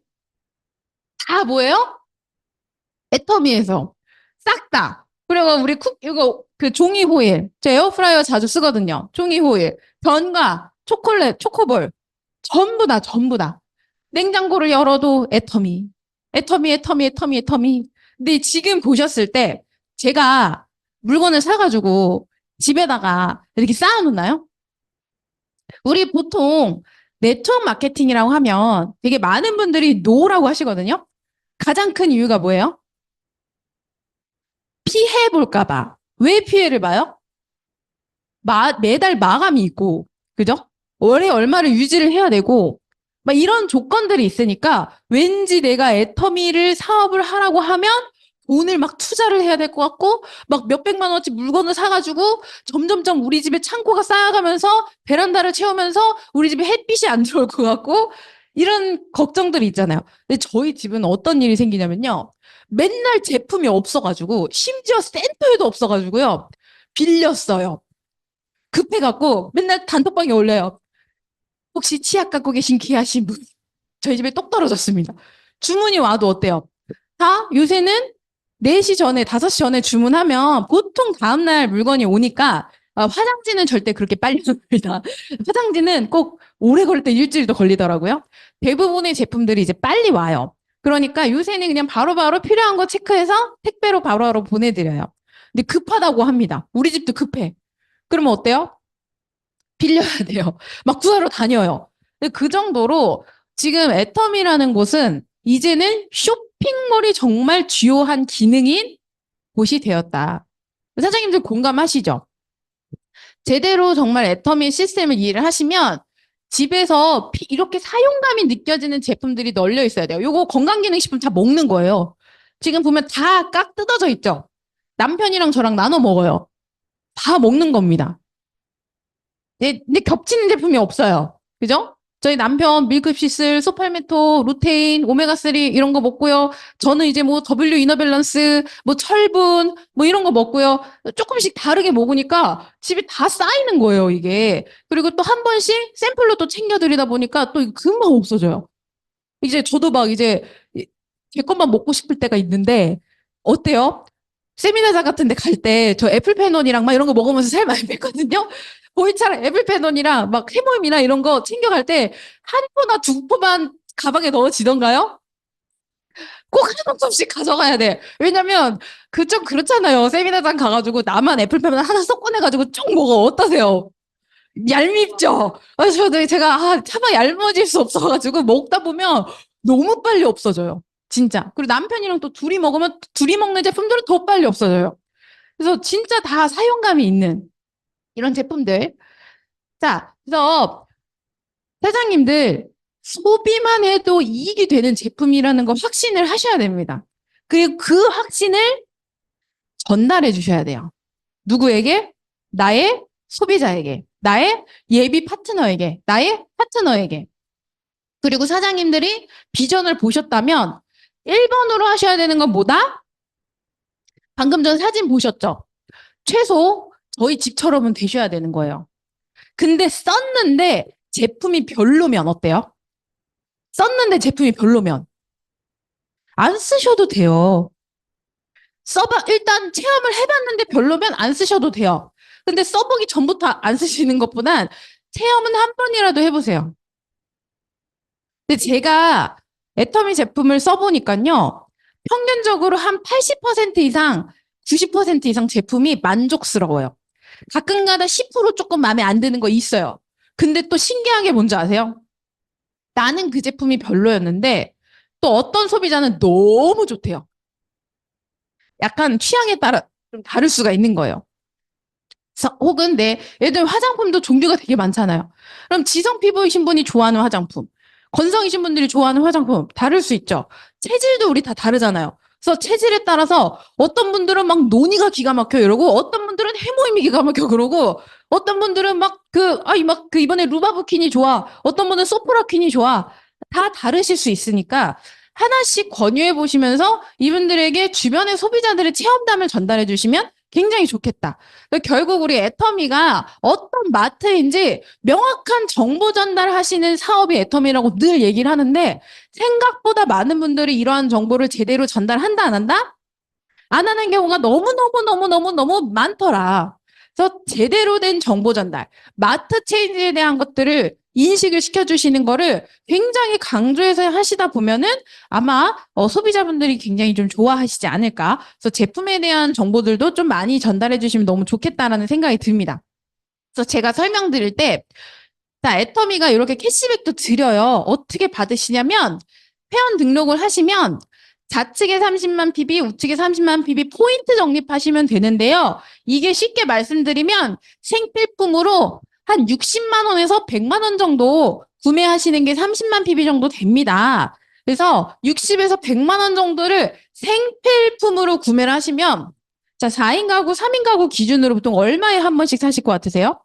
다 뭐예요? 애터미에서 싹 다. 그리고 우리 이거 그 종이 호일. 저 에어프라이어 자주 쓰거든요. 종이 호일. 변과, 초콜릿, 초코볼. 전부 다, 전부 다. 냉장고를 열어도 애터미. 애터미, 애터미, 애터미, 애터미. 근데 지금 보셨을 때 제가 물건을 사가지고 집에다가 이렇게 쌓아놓나요? 우리 보통 네트워크 마케팅이라고 하면 되게 많은 분들이 노라고 하시거든요. 가장 큰 이유가 뭐예요? 피해 볼까봐. 왜 피해를 봐요? 매달 마감이 있고, 그죠? 월에 얼마를 유지를 해야 되고, 막 이런 조건들이 있으니까 왠지 내가 애터미를 사업을 하라고 하면 돈을 막 투자를 해야 될 것 같고, 막 몇백만 원어치 물건을 사가지고 점점점 우리 집에 창고가 쌓여가면서 베란다를 채우면서 우리 집에 햇빛이 안 들어올 것 같고, 이런 걱정들이 있잖아요. 근데 저희 집은 어떤 일이 생기냐면요. 맨날 제품이 없어가지고, 심지어 센터에도 없어가지고요. 빌렸어요. 급해갖고 맨날 단톡방에 올려요. 혹시 치약 갖고 계신 귀하신 분? 저희 집에 똑 떨어졌습니다. 주문이 와도 어때요? 다 요새는 4시 전에, 5시 전에 주문하면 보통 다음날 물건이 오니까 화장지는 절대 그렇게 빨리 안 옵니다. 화장지는 꼭 오래 걸릴 때 일주일도 걸리더라고요. 대부분의 제품들이 이제 빨리 와요. 그러니까 요새는 그냥 바로바로 필요한 거 체크해서 택배로 바로바로 보내드려요. 근데 급하다고 합니다. 우리 집도 급해. 그러면 어때요? 빌려야 돼요. 막 구하러 다녀요. 근데 그 정도로 지금 애텀이라는 곳은 이제는 쇼핑몰이 정말 주요한 기능인 곳이 되었다. 사장님들 공감하시죠? 제대로 정말 애터미 시스템을 이해를 하시면 집에서 이렇게 사용감이 느껴지는 제품들이 널려 있어야 돼요. 요거 건강기능식품 다 먹는 거예요. 지금 보면 다 깍 뜯어져 있죠? 남편이랑 저랑 나눠 먹어요. 다 먹는 겁니다. 근데 겹치는 제품이 없어요. 그죠? 저희 남편 밀크시슬, 소팔메토, 루테인, 오메가3 이런 거 먹고요. 저는 이제 뭐 W 이너밸런스, 뭐 철분, 뭐 이런 거 먹고요. 조금씩 다르게 먹으니까 집에 다 쌓이는 거예요, 이게. 그리고 또 한 번씩 샘플로 또 챙겨드리다 보니까 또 금방 없어져요. 이제 저도 막 이제 제 것만 먹고 싶을 때가 있는데 어때요? 세미나장 같은 데 갈 때 저 애플페논이랑 막 이런 거 먹으면서 살 많이 뺐거든요. 보이차랑 애플페논이랑 막 해모임이나 이런 거 챙겨갈 때 한 포나 두 포만 가방에 넣어지던가요? 꼭 한 움큼씩 가져가야 돼. 왜냐면 그 좀 그렇잖아요. 세미나장 가가지고 나만 애플페논 하나 쏙 꺼내가지고 쭉 먹어. 어떠세요? 얄밉죠? 저도 제가 차마 얄미워질 수 없어가지고 먹다 보면 너무 빨리 없어져요. 진짜. 그리고 남편이랑 또 둘이 먹으면 둘이 먹는 제품들은 더 빨리 없어져요. 그래서 진짜 다 사용감이 있는 이런 제품들. 자, 그래서 사장님들 소비만 해도 이익이 되는 제품이라는 거 확신을 하셔야 됩니다. 그리고 그 확신을 전달해 주셔야 돼요. 누구에게? 나의 소비자에게, 나의 예비 파트너에게, 나의 파트너에게. 그리고 사장님들이 비전을 보셨다면 1번으로 하셔야 되는 건 뭐다? 방금 전 사진 보셨죠? 최소 저희 집처럼은 되셔야 되는 거예요. 근데 썼는데 제품이 별로면 어때요? 썼는데 제품이 별로면 안 쓰셔도 돼요. 일단 체험을 해봤는데 별로면 안 쓰셔도 돼요. 근데 써보기 전부터 안 쓰시는 것보단 체험은 한 번이라도 해보세요. 근데 제가 애터미 제품을 써보니까요. 평균적으로 한 80% 이상, 90% 이상 제품이 만족스러워요. 가끔가다 10% 조금 마음에 안 드는 거 있어요. 근데 또 신기한 게 뭔지 아세요? 나는 그 제품이 별로였는데 또 어떤 소비자는 너무 좋대요. 약간 취향에 따라 좀 다를 수가 있는 거예요. 혹은 예를 들면 화장품도 종류가 되게 많잖아요. 그럼 지성 피부이신 분이 좋아하는 화장품, 건성이신 분들이 좋아하는 화장품 다를 수 있죠. 체질도 우리 다 다르잖아요. 그래서 체질에 따라서 어떤 분들은 막 논이가 기가 막혀 이러고 어떤 분들은 해모임이 기가 막혀 그러고 어떤 분들은 이번에 루바브킨이 좋아. 어떤 분은 소프라킨이 좋아. 다 다르실 수 있으니까 하나씩 권유해 보시면서 이분들에게 주변의 소비자들의 체험담을 전달해 주시면 굉장히 좋겠다. 결국 우리 애터미가 어떤 마트인지 명확한 정보 전달하시는 사업이 애터미라고 늘 얘기를 하는데 생각보다 많은 분들이 이러한 정보를 제대로 전달한다 안 한다? 안 하는 경우가 너무너무너무너무너무 많더라. 그래서 제대로 된 정보 전달, 마트 체인지에 대한 것들을 인식을 시켜주시는 거를 굉장히 강조해서 하시다 보면은 아마 소비자분들이 굉장히 좀 좋아하시지 않을까. 그래서 제품에 대한 정보들도 좀 많이 전달해 주시면 너무 좋겠다라는 생각이 듭니다. 그래서 제가 설명드릴 때, 자, 애터미가 이렇게 캐시백도 드려요. 어떻게 받으시냐면 회원 등록을 하시면 좌측에 30만 PB, 우측에 30만 PB 포인트 적립하시면 되는데요. 이게 쉽게 말씀드리면 생필품으로 한 60만 원에서 100만 원 정도 구매하시는 게 30만 PB 정도 됩니다. 그래서 60에서 100만 원 정도를 생필품으로 구매를 하시면 자, 4인 가구, 3인 가구 기준으로 보통 얼마에 한 번씩 사실 것 같으세요?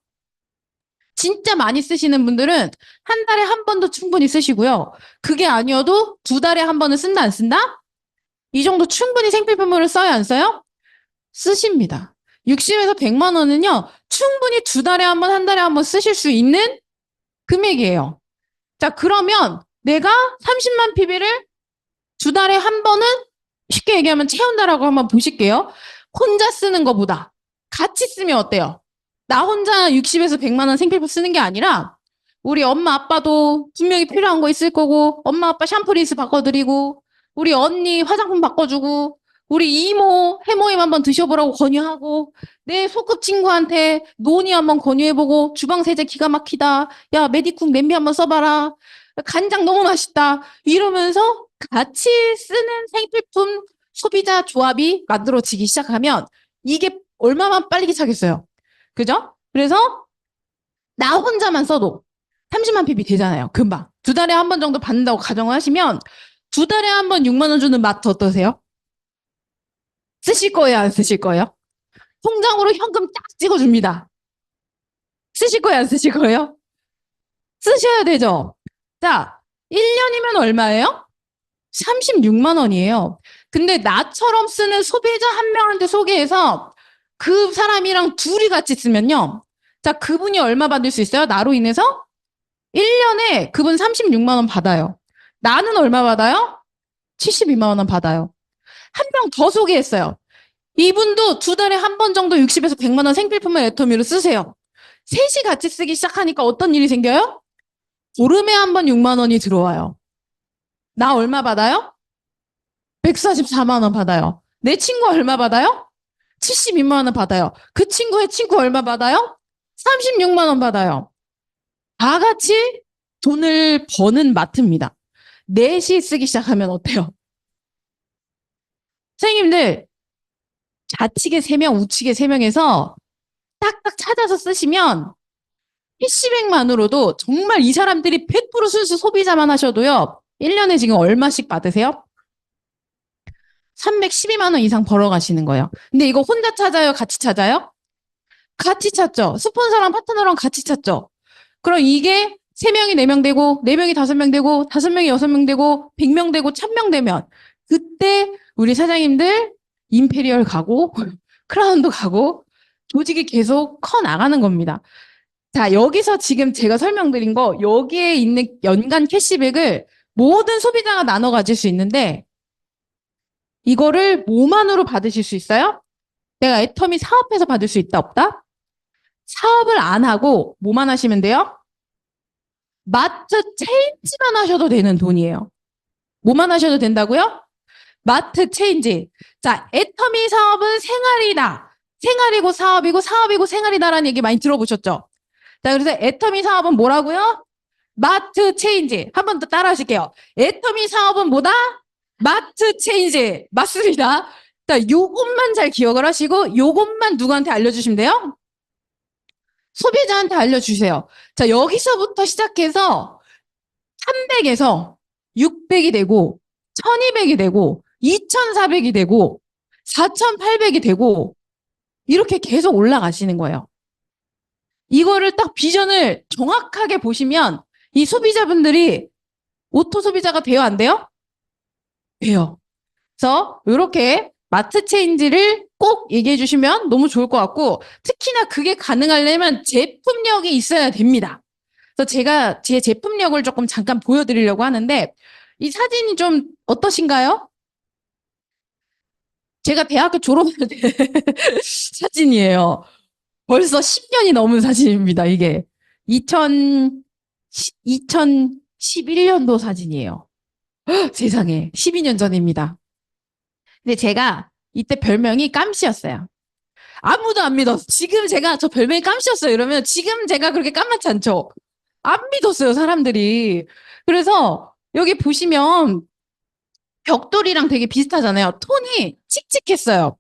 진짜 많이 쓰시는 분들은 한 달에 한 번도 충분히 쓰시고요. 그게 아니어도 2달에 한 번은 쓴다, 안 쓴다? 이 정도 충분히 생필품으로 써요, 안 써요? 쓰십니다. 60에서 100만 원은요, 충분히 2달에 한 번, 한 달에 한 번 쓰실 수 있는 금액이에요. 자, 그러면 내가 30만 PB를 2달에 한 번은 쉽게 얘기하면 채운다라고 한번 보실게요. 혼자 쓰는 것보다 같이 쓰면 어때요? 나 혼자 60에서 100만 원 생필품 쓰는 게 아니라 우리 엄마 아빠도 분명히 필요한 거 있을 거고 엄마 아빠 샴푸리스 바꿔드리고 우리 언니 화장품 바꿔주고 우리 이모 해모임 한번 드셔보라고 권유하고 내 소꿉친구한테 노니 한번 권유해보고 주방 세제 기가 막히다. 야 메디쿡 냄비 한번 써봐라. 간장 너무 맛있다. 이러면서 같이 쓰는 생필품 소비자 조합이 만들어지기 시작하면 이게 얼마만 빨리 차겠어요. 그죠? 그래서 나 혼자만 써도 30만 PB 되잖아요. 금방. 2달에 한 번 정도 받는다고 가정을 하시면 2달에 한 번 6만 원 주는 마트 어떠세요? 쓰실 거예요? 안 쓰실 거예요? 통장으로 현금 딱 찍어줍니다. 쓰실 거예요? 안 쓰실 거예요? 쓰셔야 되죠? 자, 1년이면 얼마예요? 36만 원이에요. 근데 나처럼 쓰는 소비자 한 명한테 소개해서 그 사람이랑 둘이 같이 쓰면요. 자, 그분이 얼마 받을 수 있어요? 나로 인해서? 1년에 그분 36만 원 받아요. 나는 얼마 받아요? 72만 원 받아요. 한 명 더 소개했어요. 이분도 2달에 한 번 정도 60에서 100만 원 생필품을 애터미로 쓰세요. 셋이 같이 쓰기 시작하니까 어떤 일이 생겨요? 보름에 한 번 6만 원이 들어와요. 나 얼마 받아요? 144만 원 받아요. 내 친구 얼마 받아요? 72만 원 받아요. 그 친구의 친구 얼마 받아요? 36만 원 받아요. 다 같이 돈을 버는 마트입니다. 넷이 쓰기 시작하면 어때요? 선생님들, 좌측에 3명, 우측에 3명에서 딱딱 찾아서 쓰시면 캐시백만으로도 정말 이 사람들이 100% 순수 소비자만 하셔도요. 1년에 지금 얼마씩 받으세요? 312만 원 이상 벌어가시는 거예요. 근데 이거 혼자 찾아요? 같이 찾아요? 같이 찾죠. 스폰서랑 파트너랑 같이 찾죠. 그럼 이게 3명이 4명 되고 4명이 5명 되고 5명이 6명 되고 100명 되고 1000명 되면 그때 우리 사장님들 임페리얼 가고 크라운도 가고 조직이 계속 커 나가는 겁니다. 자, 여기서 지금 제가 설명드린 거 여기에 있는 연간 캐시백을 모든 소비자가 나눠 가질 수 있는데 이거를 뭐만으로 받으실 수 있어요? 내가 애터미 사업해서 받을 수 있다 없다? 사업을 안 하고 뭐만 하시면 돼요? 마트 체인지만 하셔도 되는 돈이에요. 뭐만 하셔도 된다고요? 마트 체인지. 자, 애터미 사업은 생활이다. 생활이고 사업이고 사업이고 생활이다라는 얘기 많이 들어보셨죠? 자, 그래서 애터미 사업은 뭐라고요? 마트 체인지. 한 번 더 따라 하실게요. 애터미 사업은 뭐다? 마트 체인지. 맞습니다. 자, 요것만 잘 기억을 하시고 요것만 누구한테 알려주시면 돼요? 소비자한테 알려주세요. 자, 여기서부터 시작해서 300에서 600이 되고 1200이 되고 2400이 되고 4800이 되고 이렇게 계속 올라가시는 거예요. 이거를 딱 비전을 정확하게 보시면 이 소비자분들이 오토 소비자가 돼요, 안 돼요? 돼요. 그래서 이렇게 마트 체인지를 꼭 얘기해 주시면 너무 좋을 것 같고 특히나 그게 가능하려면 제품력이 있어야 됩니다. 그래서 제가 제 제품력을 조금 잠깐 보여드리려고 하는데 이 사진이 좀 어떠신가요? 제가 대학교 졸업할 때 사진이에요. 벌써 10년이 넘은 사진입니다, 이게. 2011년도 사진이에요. 세상에, 12년 전입니다. 근데 제가 이때 별명이 깜씨였어요. 아무도 안 믿었어. 지금 제가 저 별명이 깜씨였어요. 이러면 지금 제가 그렇게 깜맣지 않죠? 안 믿었어요, 사람들이. 그래서 여기 보시면 벽돌이랑 되게 비슷하잖아요. 톤이 칙칙했어요.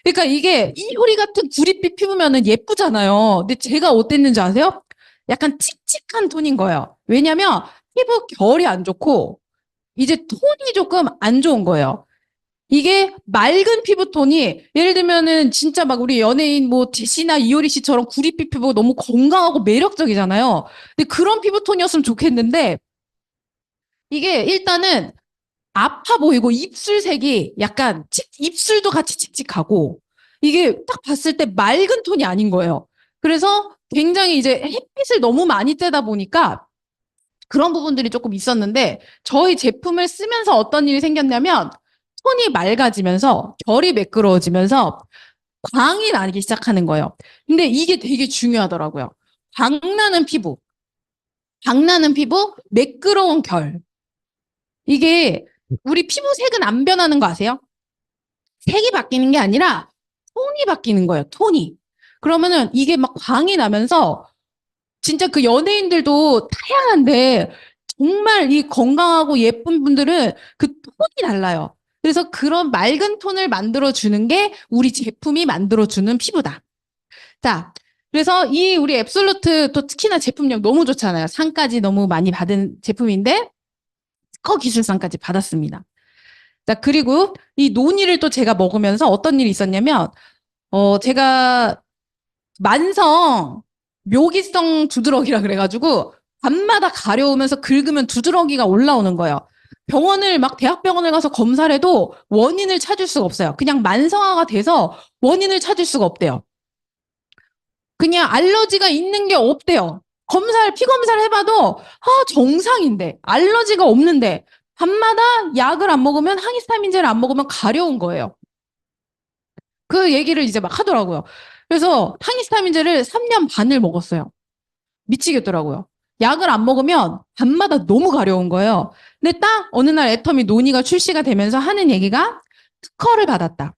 그러니까 이게 이효리 같은 구릿빛 피우면은 예쁘잖아요. 근데 제가 어땠는지 아세요? 약간 칙칙한 톤인 거예요. 왜냐면 피부 결이 안 좋고 이제 톤이 조금 안 좋은 거예요. 이게 맑은 피부톤이 예를 들면은 진짜 막 우리 연예인 뭐 제시나 이효리 씨처럼 구릿빛 피부가 너무 건강하고 매력적이잖아요. 근데 그런 피부톤이었으면 좋겠는데 이게 일단은 아파 보이고 입술색이 약간 입술도 같이 칙칙하고 이게 딱 봤을 때 맑은 톤이 아닌 거예요. 그래서 굉장히 이제 햇빛을 너무 많이 쬐다 보니까 그런 부분들이 조금 있었는데 저희 제품을 쓰면서 어떤 일이 생겼냐면 톤이 맑아지면서 결이 매끄러워지면서 광이 나기 시작하는 거예요. 근데 이게 되게 중요하더라고요. 광나는 피부, 광나는 피부, 매끄러운 결. 이게 우리 피부 색은 안 변하는 거 아세요? 색이 바뀌는 게 아니라 톤이 바뀌는 거예요. 톤이. 그러면은 이게 막 광이 나면서 진짜 그 연예인들도 다양한데 정말 이 건강하고 예쁜 분들은 그 톤이 달라요. 그래서 그런 맑은 톤을 만들어주는 게 우리 제품이 만들어주는 피부다. 자, 그래서 이 우리 앱솔루트 또 특히나 제품력 너무 좋잖아요. 상까지 너무 많이 받은 제품인데 특허 기술상까지 받았습니다. 자, 그리고 이 노니를 또 제가 먹으면서 어떤 일이 있었냐면 제가 만성 묘기성 두드러기라 그래가지고 밤마다 가려우면서 긁으면 두드러기가 올라오는 거예요. 병원을 막 대학병원을 가서 검사를 해도 원인을 찾을 수가 없어요. 그냥 만성화가 돼서 원인을 찾을 수가 없대요. 그냥 알러지가 있는 게 없대요. 피검사를 해봐도 정상인데 알러지가 없는데 밤마다 약을 안 먹으면 항히스타민제를 안 먹으면 가려운 거예요. 그 얘기를 이제 막 하더라고요. 그래서 항히스타민제를 3년 반을 먹었어요. 미치겠더라고요. 약을 안 먹으면 밤마다 너무 가려운 거예요. 근데 딱 어느 날 애터미 노니가 출시가 되면서 하는 얘기가 특허를 받았다.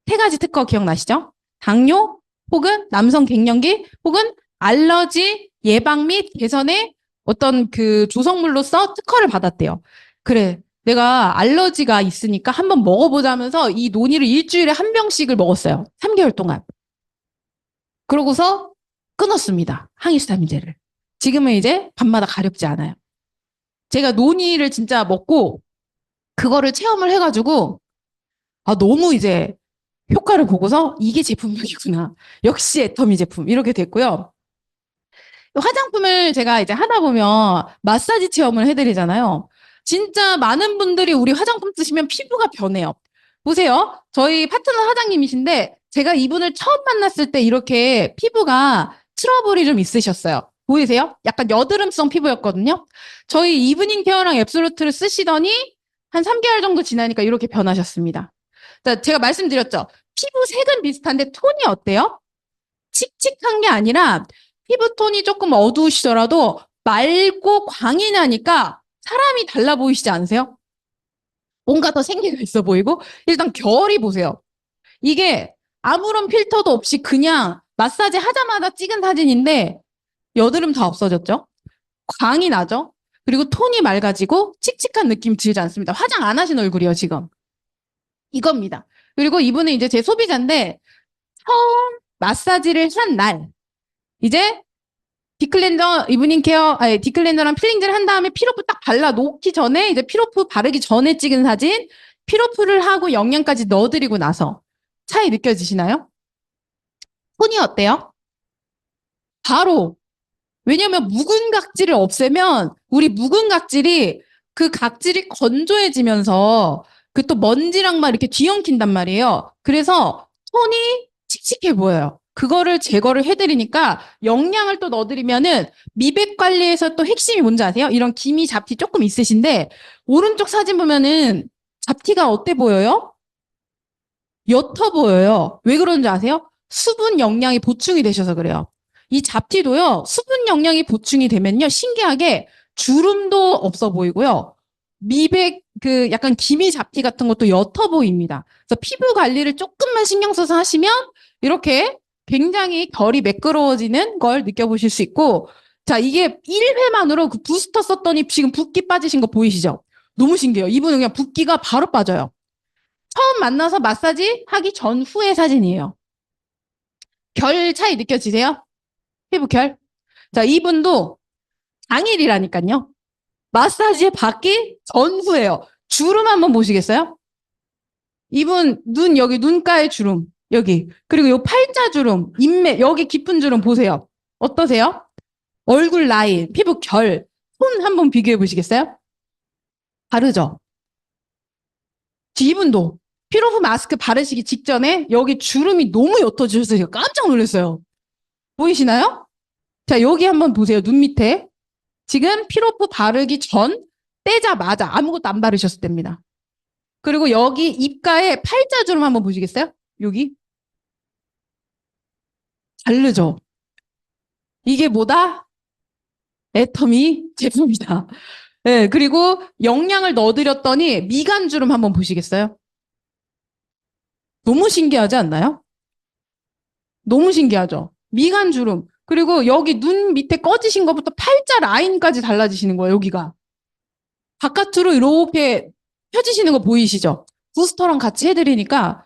3가지 특허 기억나시죠? 당뇨 혹은 남성 갱년기 혹은 알러지 예방 및 개선의 어떤 그 조성물로서 특허를 받았대요. 그래, 내가 알러지가 있으니까 한번 먹어보자면서 이 노니를 일주일에 한 병씩을 먹었어요. 3개월 동안. 그러고서 끊었습니다. 항히스타민제를. 지금은 이제 밤마다 가렵지 않아요. 제가 노니를 진짜 먹고 그거를 체험을 해가지고 너무 이제 효과를 보고서 이게 제품력이구나. 역시 애터미 제품 이렇게 됐고요. 화장품을 제가 이제 하다 보면 마사지 체험을 해드리잖아요. 진짜 많은 분들이 우리 화장품 쓰시면 피부가 변해요. 보세요. 저희 파트너 사장님이신데 제가 이분을 처음 만났을 때 이렇게 피부가 트러블이 좀 있으셨어요. 보이세요? 약간 여드름성 피부였거든요. 저희 이브닝 케어랑 앱솔루트를 쓰시더니 한 3개월 정도 지나니까 이렇게 변하셨습니다. 자, 제가 말씀드렸죠. 피부 색은 비슷한데 톤이 어때요? 칙칙한 게 아니라 피부톤이 조금 어두우시더라도 맑고 광이 나니까 사람이 달라 보이시지 않으세요? 뭔가 더 생기가 있어 보이고 일단 결이 보세요. 이게 아무런 필터도 없이 그냥 마사지 하자마자 찍은 사진인데 여드름 다 없어졌죠? 광이 나죠? 그리고 톤이 맑아지고 칙칙한 느낌 들지 않습니다. 화장 안 하신 얼굴이요, 지금. 이겁니다. 그리고 이분은 이제 제 소비자인데 처음 마사지를 한 날, 이제 디클렌저, 이브닝 케어, 아니, 디클렌저랑 필링제를 한 다음에 피로프 딱 발라 놓기 전에, 이제 피로프 바르기 전에 찍은 사진, 피로프를 하고 영양까지 넣어드리고 나서 차이 느껴지시나요? 톤이 어때요? 바로. 왜냐면 묵은 각질을 없애면 우리 묵은 각질이 그 각질이 건조해지면서 그 또 먼지랑 막 이렇게 뒤엉킨단 말이에요. 그래서 톤이 칙칙해 보여요. 그거를 제거를 해드리니까 영양을 또 넣어드리면은 미백 관리에서 또 핵심이 뭔지 아세요? 이런 기미 잡티 조금 있으신데 오른쪽 사진 보면은 잡티가 어때 보여요? 옅어 보여요. 왜 그런지 아세요? 수분 영양이 보충이 되셔서 그래요. 이 잡티도요, 수분 영양이 보충이 되면요, 신기하게 주름도 없어 보이고요. 미백, 그 약간 기미 잡티 같은 것도 옅어 보입니다. 그래서 피부 관리를 조금만 신경 써서 하시면 이렇게 굉장히 결이 매끄러워지는 걸 느껴보실 수 있고, 자, 이게 1회만으로 그 부스터 썼더니 지금 붓기 빠지신 거 보이시죠? 너무 신기해요. 이분은 그냥 붓기가 바로 빠져요. 처음 만나서 마사지 하기 전후의 사진이에요. 결 차이 느껴지세요? 피부 결? 자, 이분도 당일이라니까요. 마사지 받기 전후예요. 주름 한번 보시겠어요? 이분 눈 여기 눈가에 주름 여기 그리고 요 팔자 주름 인맥 여기 깊은 주름 보세요. 어떠세요? 얼굴 라인, 피부 결, 톤 한번 비교해 보시겠어요? 다르죠? 이분도 피로프 마스크 바르시기 직전에 여기 주름이 너무 옅어지셔서 제가 깜짝 놀랐어요. 보이시나요? 자, 여기 한번 보세요. 눈 밑에. 지금 피로프 바르기 전 떼자마자 아무것도 안 바르셨을 때입니다. 그리고 여기 입가에 팔자주름 한번 보시겠어요? 여기 다르죠? 이게 뭐다? 애터미 제품이다. 네, 그리고 영양을 넣어드렸더니 미간주름 한번 보시겠어요? 너무 신기하지 않나요? 너무 신기하죠? 미간주름. 그리고 여기 눈 밑에 꺼지신 것부터 팔자 라인까지 달라지시는 거예요, 여기가. 바깥으로 이렇게 펴지시는 거 보이시죠? 부스터랑 같이 해드리니까.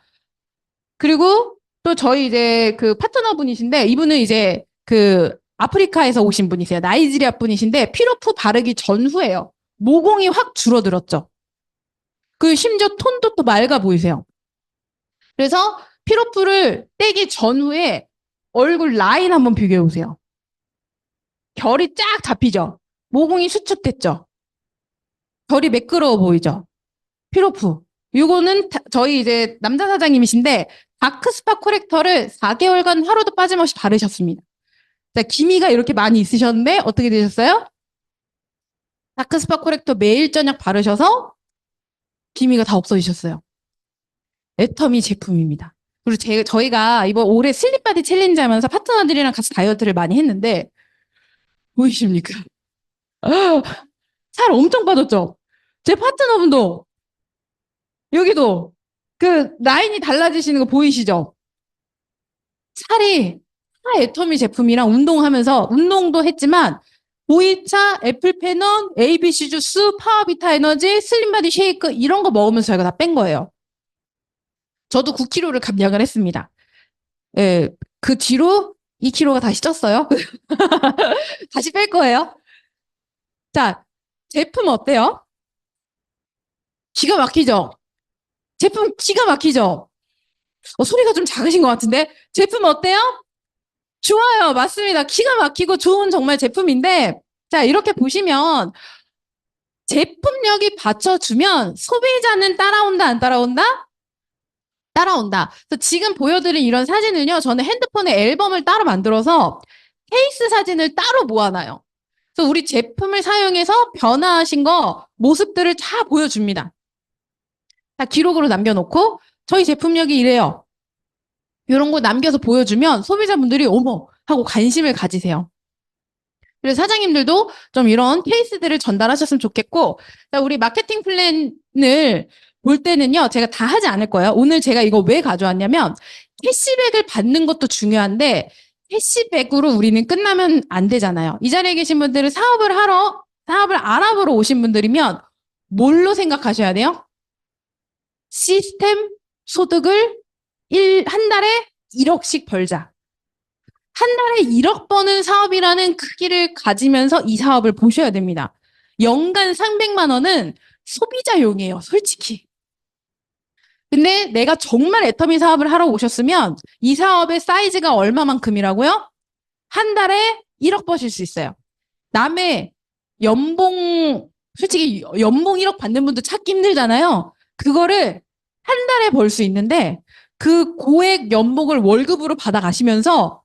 그리고 또 저희 이제 그 파트너 분이신데, 이분은 이제 그 아프리카에서 오신 분이세요. 나이지리아 분이신데, 피로프 바르기 전후에요. 모공이 확 줄어들었죠. 그 심지어 톤도 또 맑아 보이세요. 그래서 피로프를 떼기 전후에 얼굴 라인 한번 비교해 보세요. 결이 쫙 잡히죠? 모공이 수축됐죠? 결이 매끄러워 보이죠? 피로프. 이거는 저희 이제 남자 사장님이신데 다크스팟 코렉터를 4개월간 하루도 빠짐없이 바르셨습니다. 자, 기미가 이렇게 많이 있으셨는데 어떻게 되셨어요? 다크스팟 코렉터 매일 저녁 바르셔서 기미가 다 없어지셨어요. 애터미 제품입니다. 그리고 저희가 이번 올해 슬립바디 챌린지 하면서 파트너들이랑 같이 다이어트를 많이 했는데 보이십니까? 살 엄청 빠졌죠? 제 파트너분도 여기도 그 라인이 달라지시는 거 보이시죠? 살이 다 애터미 제품이랑 운동하면서 운동도 했지만 보이차, 애플페논, ABC 주스, 파워비타 에너지, 슬림바디 쉐이크 이런 거 먹으면서 저희가 다 뺀 거예요. 저도 9kg를 감량을 했습니다. 예, 그 뒤로 2kg가 다시 쪘어요. 다시 뺄 거예요. 자, 제품 어때요? 기가 막히죠? 제품 기가 막히죠? 소리가 좀 작으신 것 같은데? 제품 어때요? 좋아요. 맞습니다. 기가 막히고 좋은 정말 제품인데, 자, 이렇게 보시면 제품력이 받쳐주면 소비자는 따라온다, 안 따라온다? 따라온다. 그래서 지금 보여드린 이런 사진은요, 저는 핸드폰에 앨범을 따로 만들어서 케이스 사진을 따로 모아놔요. 그래서 우리 제품을 사용해서 변화하신 거, 모습들을 다 보여줍니다. 다 기록으로 남겨놓고, 저희 제품력이 이래요. 이런 거 남겨서 보여주면 소비자분들이 어머! 하고 관심을 가지세요. 그래서 사장님들도 좀 이런 케이스들을 전달하셨으면 좋겠고, 우리 마케팅 플랜을 볼 때는요, 제가 다 하지 않을 거예요. 오늘 제가 이거 왜 가져왔냐면, 캐시백을 받는 것도 중요한데, 캐시백으로 우리는 끝나면 안 되잖아요. 이 자리에 계신 분들은 사업을 알아보러 오신 분들이면, 뭘로 생각하셔야 돼요? 시스템 소득을 한 달에 1억씩 벌자. 한 달에 1억 버는 사업이라는 크기를 가지면서 이 사업을 보셔야 됩니다. 연간 300만 원은 소비자용이에요, 솔직히. 근데 내가 정말 애터미 사업을 하러 오셨으면 이 사업의 사이즈가 얼마만큼이라고요? 한 달에 1억 버실 수 있어요. 남의 연봉, 솔직히 연봉 1억 받는 분도 찾기 힘들잖아요. 그거를 한 달에 벌 수 있는데 그 고액 연봉을 월급으로 받아가시면서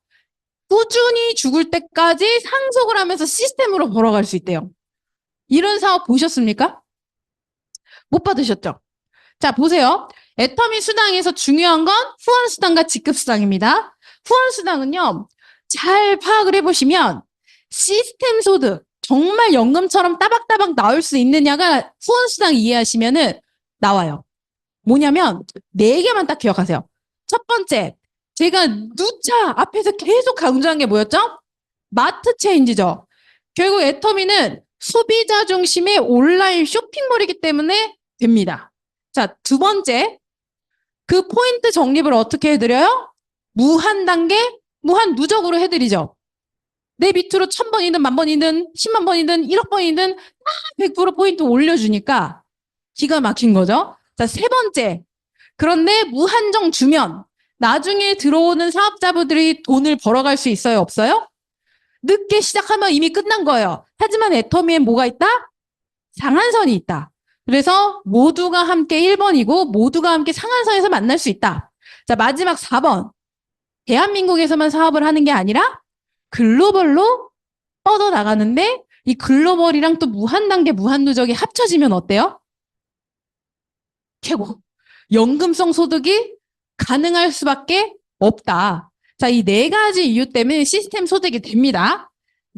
꾸준히 죽을 때까지 상속을 하면서 시스템으로 벌어갈 수 있대요. 이런 사업 보셨습니까? 못 받으셨죠? 자, 보세요. 애터미 수당에서 중요한 건 후원수당과 직급수당입니다. 후원수당은요, 잘 파악을 해보시면 시스템 소득, 정말 연금처럼 따박따박 나올 수 있느냐가 후원수당 이해하시면은 나와요. 뭐냐면, 4개만 딱 기억하세요. 첫 번째, 제가 누차 앞에서 계속 강조한 게 뭐였죠? 마트 체인지죠. 결국 애터미는 소비자 중심의 온라인 쇼핑몰이기 때문에 됩니다. 자, 두 번째, 그 포인트 적립을 어떻게 해드려요? 무한 단계, 무한 누적으로 해드리죠. 내 밑으로 1000번이든 10,000번이든 10만 번이든 1억 번이든 다 100% 포인트 올려주니까 기가 막힌 거죠. 자, 세 번째, 그런데 무한정 주면 나중에 들어오는 사업자분들이 돈을 벌어갈 수 있어요, 없어요? 늦게 시작하면 이미 끝난 거예요. 하지만 애터미엔 뭐가 있다? 상한선이 있다. 그래서 모두가 함께 1번이고 모두가 함께 상한선에서 만날 수 있다. 자, 마지막 4번. 대한민국에서만 사업을 하는 게 아니라 글로벌로 뻗어나가는데 이 글로벌이랑 또 무한단계, 무한누적이 합쳐지면 어때요? 최고. 연금성 소득이 가능할 수밖에 없다. 자, 이 네 가지 이유 때문에 시스템 소득이 됩니다.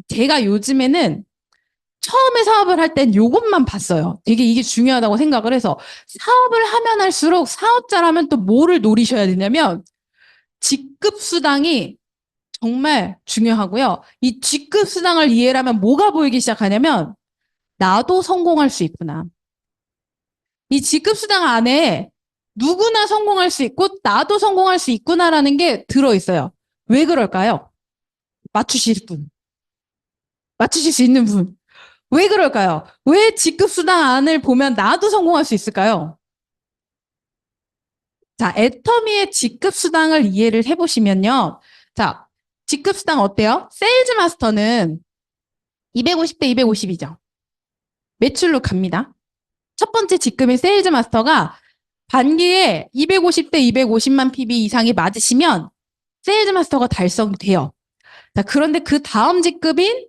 제가 요즘에는 처음에 사업을 할 땐 요것만 봤어요. 되게 이게 중요하다고 생각을 해서 사업을 하면 할수록 사업자라면 또 뭐를 노리셔야 되냐면 직급수당이 정말 중요하고요. 이 직급수당을 이해하면 뭐가 보이기 시작하냐면 나도 성공할 수 있구나. 이 직급수당 안에 누구나 성공할 수 있고 나도 성공할 수 있구나라는 게 들어있어요. 왜 그럴까요? 맞추실 분. 맞추실 수 있는 분. 왜 그럴까요? 왜 직급수당 안을 보면 나도 성공할 수 있을까요? 자, 애터미의 직급수당을 이해를 해보시면요. 자, 직급수당 어때요? 세일즈 마스터는 250대 250이죠. 매출로 갑니다. 첫 번째 직급인 세일즈 마스터가 반기에 250대 250만 PB 이상이 맞으시면 세일즈 마스터가 달성돼요. 자, 그런데 그 다음 직급인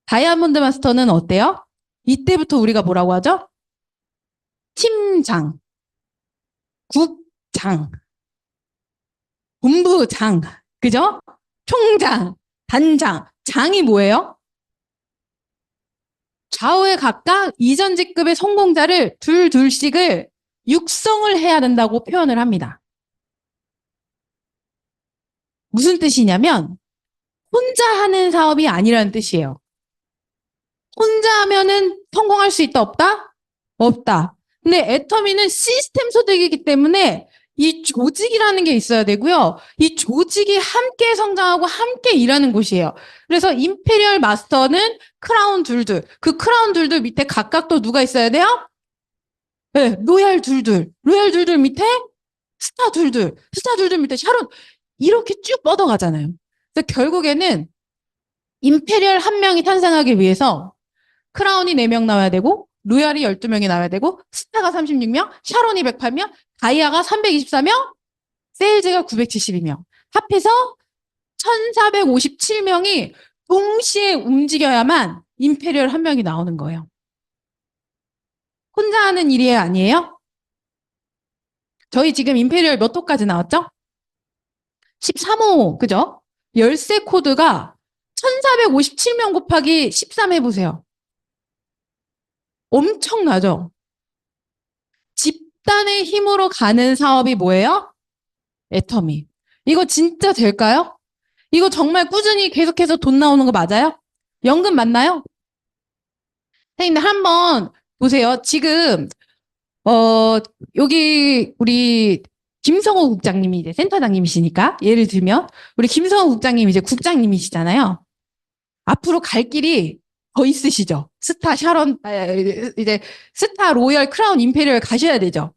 다이아몬드 마스터는 어때요? 이때부터 우리가 뭐라고 하죠? 팀장, 국장, 본부장, 그죠? 총장, 단장, 장이 뭐예요? 좌우에 각각 이전 직급의 성공자를 둘씩을 육성을 해야 된다고 표현을 합니다. 무슨 뜻이냐면 혼자 하는 사업이 아니라는 뜻이에요. 혼자 하면은 성공할 수 있다, 없다? 없다. 근데 애터미는 시스템 소득이기 때문에 이 조직이라는 게 있어야 되고요. 이 조직이 함께 성장하고 함께 일하는 곳이에요. 그래서 임페리얼 마스터는 크라운 둘둘. 그 크라운 둘둘 밑에 각각 또 누가 있어야 돼요? 네, 로얄 둘둘. 로얄 둘둘 밑에 스타 둘둘. 스타 둘둘 밑에 샤론. 이렇게 쭉 뻗어가잖아요. 그래서 결국에는 임페리얼 한 명이 탄생하기 위해서 크라운이 4명 나와야 되고 로얄이 12명이 나와야 되고 스타가 36명, 샤론이 108명, 다이아가 324명, 세일즈가 972명. 합해서 1457명이 동시에 움직여야만 임페리얼 한 명이 나오는 거예요. 혼자 하는 일이 아니에요? 저희 지금 임페리얼 몇 호까지 나왔죠? 13호, 그죠? 열쇠 코드가 1457명 곱하기 13 해보세요. 엄청나죠? 집단의 힘으로 가는 사업이 뭐예요? 애터미. 이거 진짜 될까요? 이거 정말 꾸준히 계속해서 돈 나오는 거 맞아요? 연금 맞나요? 선생님들 한번 보세요. 지금 여기 우리 김성호 국장님이 이제 센터장님이시니까 예를 들면 우리 김성호 국장님 이제 국장님이시잖아요. 앞으로 갈 길이 더 있으시죠. 스타 샤론 이제 스타 로열 크라운 임페리얼 가셔야 되죠.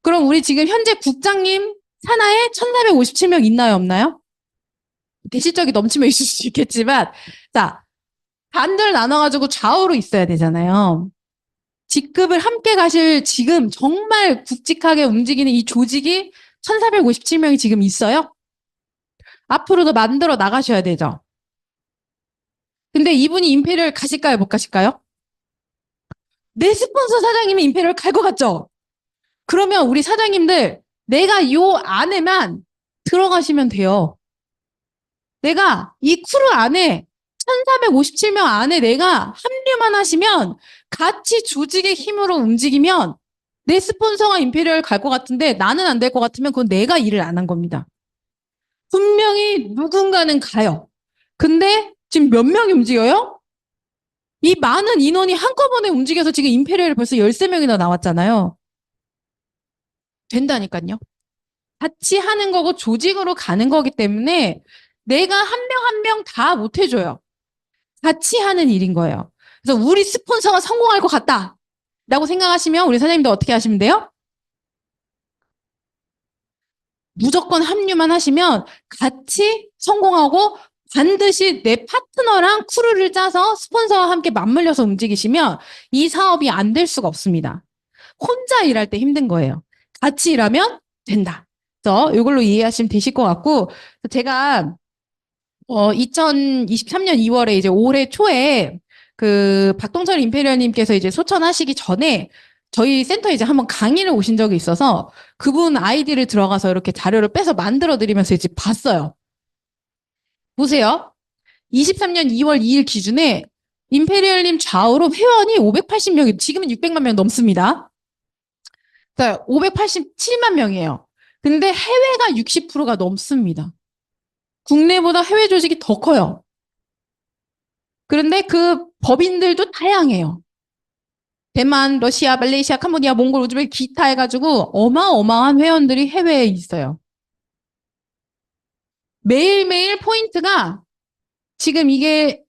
그럼 우리 지금 현재 국장님 산하에 1457명 있나요, 없나요? 대실적이 넘치면 있을 수 있겠지만, 자, 반들 나눠가지고 좌우로 있어야 되잖아요. 직급을 함께 가실 지금 정말 굵직하게 움직이는 이 조직이 1457명이 지금 있어요? 앞으로도 만들어 나가셔야 되죠. 근데 이분이 임페리얼 가실까요, 못 가실까요? 내 스폰서 사장님이 임페리얼 갈 것 같죠? 그러면 우리 사장님들 내가 요 안에만 들어가시면 돼요. 내가 이 크루 안에 1457명 안에 내가 합류만 하시면 같이 조직의 힘으로 움직이면 내 스폰서가 임페리얼 갈 것 같은데 나는 안 될 것 같으면 그건 내가 일을 안 한 겁니다. 분명히 누군가는 가요. 근데 지금 몇 명이 움직여요? 이 많은 인원이 한꺼번에 움직여서 지금 임페리얼이 벌써 13명이나 나왔잖아요. 된다니까요. 같이 하는 거고 조직으로 가는 거기 때문에 내가 한 명 한 명 다 못 해줘요. 같이 하는 일인 거예요. 그래서 우리 스폰서가 성공할 것 같다. 라고 생각하시면 우리 사장님도 어떻게 하시면 돼요? 무조건 합류만 하시면 같이 성공하고 반드시 내 파트너랑 크루를 짜서 스폰서와 함께 맞물려서 움직이시면 이 사업이 안 될 수가 없습니다. 혼자 일할 때 힘든 거예요. 같이 일하면 된다. 그래서 이걸로 이해하시면 되실 것 같고 제가 2023년 2월에 이제 올해 초에 그 박동철 임페리얼님께서 이제 소천하시기 전에 저희 센터에 이제 한번 강의를 오신 적이 있어서 그분 아이디를 들어가서 이렇게 자료를 빼서 만들어 드리면서 이제 봤어요. 보세요. 23년 2월 2일 기준에 임페리얼님 좌우로 회원이 580명이, 지금은 600만 명 넘습니다. 자, 587만 명이에요. 근데 해외가 60%가 넘습니다. 국내보다 해외 조직이 더 커요. 그런데 그 법인들도 다양해요. 대만, 러시아, 말레이시아, 캄보디아, 몽골, 우즈벡, 기타 해가지고 어마어마한 회원들이 해외에 있어요. 매일매일 포인트가 지금 이게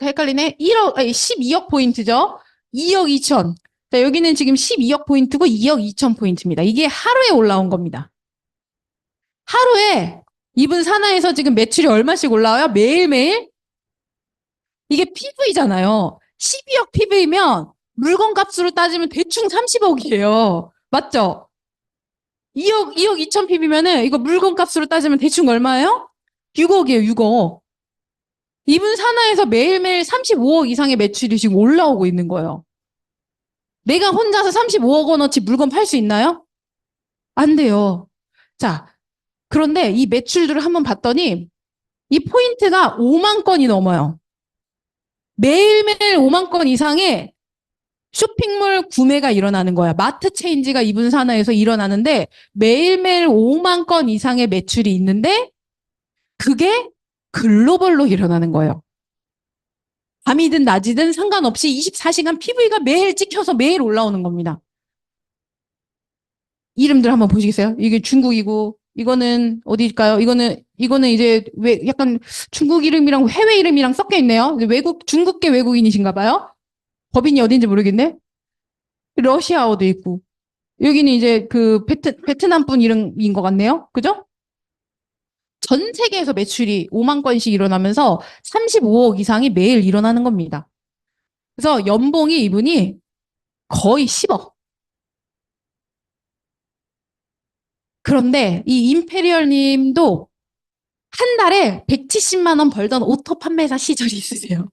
헷갈리네. 12억 포인트죠. 2억 2천. 자, 여기는 지금 12억 포인트고 2억 2천 포인트입니다. 이게 하루에 올라온 겁니다. 하루에 이분 산하에서 지금 매출이 얼마씩 올라와요? 매일매일? 이게 PV잖아요. 12억 PV면 물건 값으로 따지면 대충 30억이에요. 맞죠? 2억 2천 PV면은 이거 물건 값으로 따지면 대충 얼마예요? 6억이에요, 6억. 이분 산하에서 매일매일 35억 이상의 매출이 지금 올라오고 있는 거예요. 내가 혼자서 35억 원어치 물건 팔 수 있나요? 안 돼요. 자, 그런데 이 매출들을 한번 봤더니 이 포인트가 5만 건이 넘어요. 매일매일 5만 건 이상의 쇼핑몰 구매가 일어나는 거야. 마트 체인지가 이분 산하에서 일어나는데 매일매일 5만 건 이상의 매출이 있는데 그게 글로벌로 일어나는 거예요. 밤이든 낮이든 상관없이 24시간 PV가 매일 찍혀서 매일 올라오는 겁니다. 이름들 한번 보시겠어요? 이게 중국이고, 이거는 어디일까요? 이거는 이제 왜 약간 중국 이름이랑 해외 이름이랑 섞여 있네요. 중국계 외국인이신가 봐요. 법인이 어딘지 모르겠네. 러시아어도 있고. 여기는 이제 그 베트남 분 이름인 것 같네요. 그죠? 전 세계에서 매출이 5만 건씩 일어나면서 35억 이상이 매일 일어나는 겁니다. 그래서 연봉이 이분이 거의 10억. 그런데 이 임페리얼 님도 한 달에 170만 원 벌던 오토 판매사 시절이 있으세요.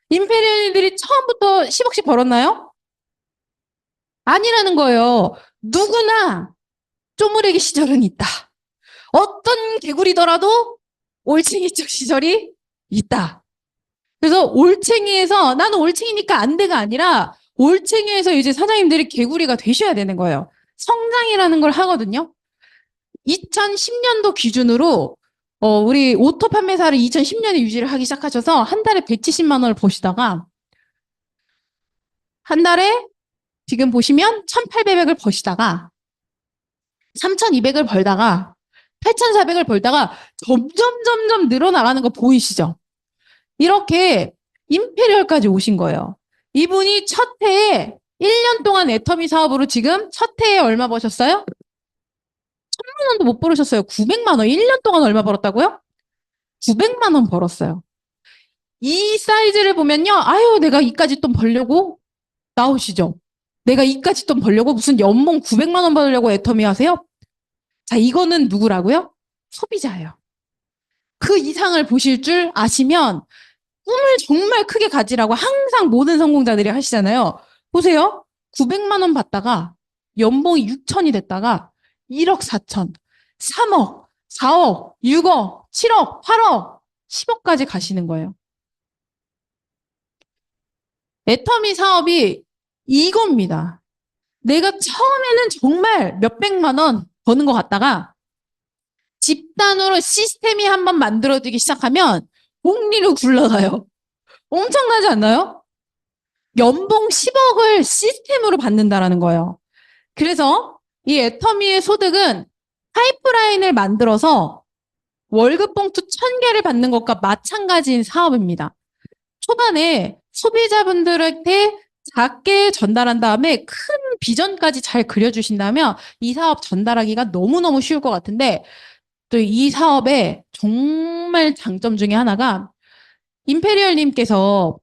임페리얼 님들이 처음부터 10억씩 벌었나요? 아니라는 거예요. 누구나 쪼무레기 시절은 있다. 어떤 개구리더라도 올챙이적 시절이 있다. 그래서 올챙이에서 나는 올챙이니까 안 돼가 아니라 올챙이에서 이제 사장님들이 개구리가 되셔야 되는 거예요. 성장이라는 걸 하거든요. 2010년도 기준으로 우리 오토 판매사를 2010년에 유지를 하기 시작하셔서 한 달에 170만 원을 버시다가 한 달에 지금 보시면 1,800을 버시다가 3,200을 벌다가 8,400을 벌다가 점점 늘어나가는 거 보이시죠? 이렇게 임페리얼까지 오신 거예요. 이분이 첫 해에 1년 동안 애터미 사업으로 지금 첫 해에 얼마 버셨어요? 1,000만 원도 못 벌으셨어요. 900만 원. 1년 동안 얼마 벌었다고요? 900만 원 벌었어요. 이 사이즈를 보면요. 아유, 내가 이까지 돈 벌려고 나오시죠? 내가 이까지 돈 벌려고 무슨 연봉 900만 원 벌려고 애터미 하세요? 자, 이거는 누구라고요? 소비자예요. 그 이상을 보실 줄 아시면 꿈을 정말 크게 가지라고 항상 모든 성공자들이 하시잖아요. 보세요. 900만 원 받다가 연봉이 6천이 됐다가 1억 4천, 3억, 4억, 6억, 7억, 8억, 10억까지 가시는 거예요. 애터미 사업이 이겁니다. 내가 처음에는 정말 몇백만 원 버는 것 같다가 집단으로 시스템이 한번 만들어지기 시작하면 복리로 굴러가요. 엄청나지 않나요? 연봉 10억을 시스템으로 받는다라는 거예요. 그래서 이 애터미의 소득은 파이프라인을 만들어서 월급 봉투 1,000개를 받는 것과 마찬가지인 사업입니다. 초반에 소비자분들한테 작게 전달한 다음에 큰 비전까지 잘 그려주신다면 이 사업 전달하기가 너무너무 쉬울 것 같은데 또 이 사업의 정말 장점 중에 하나가 임페리얼님께서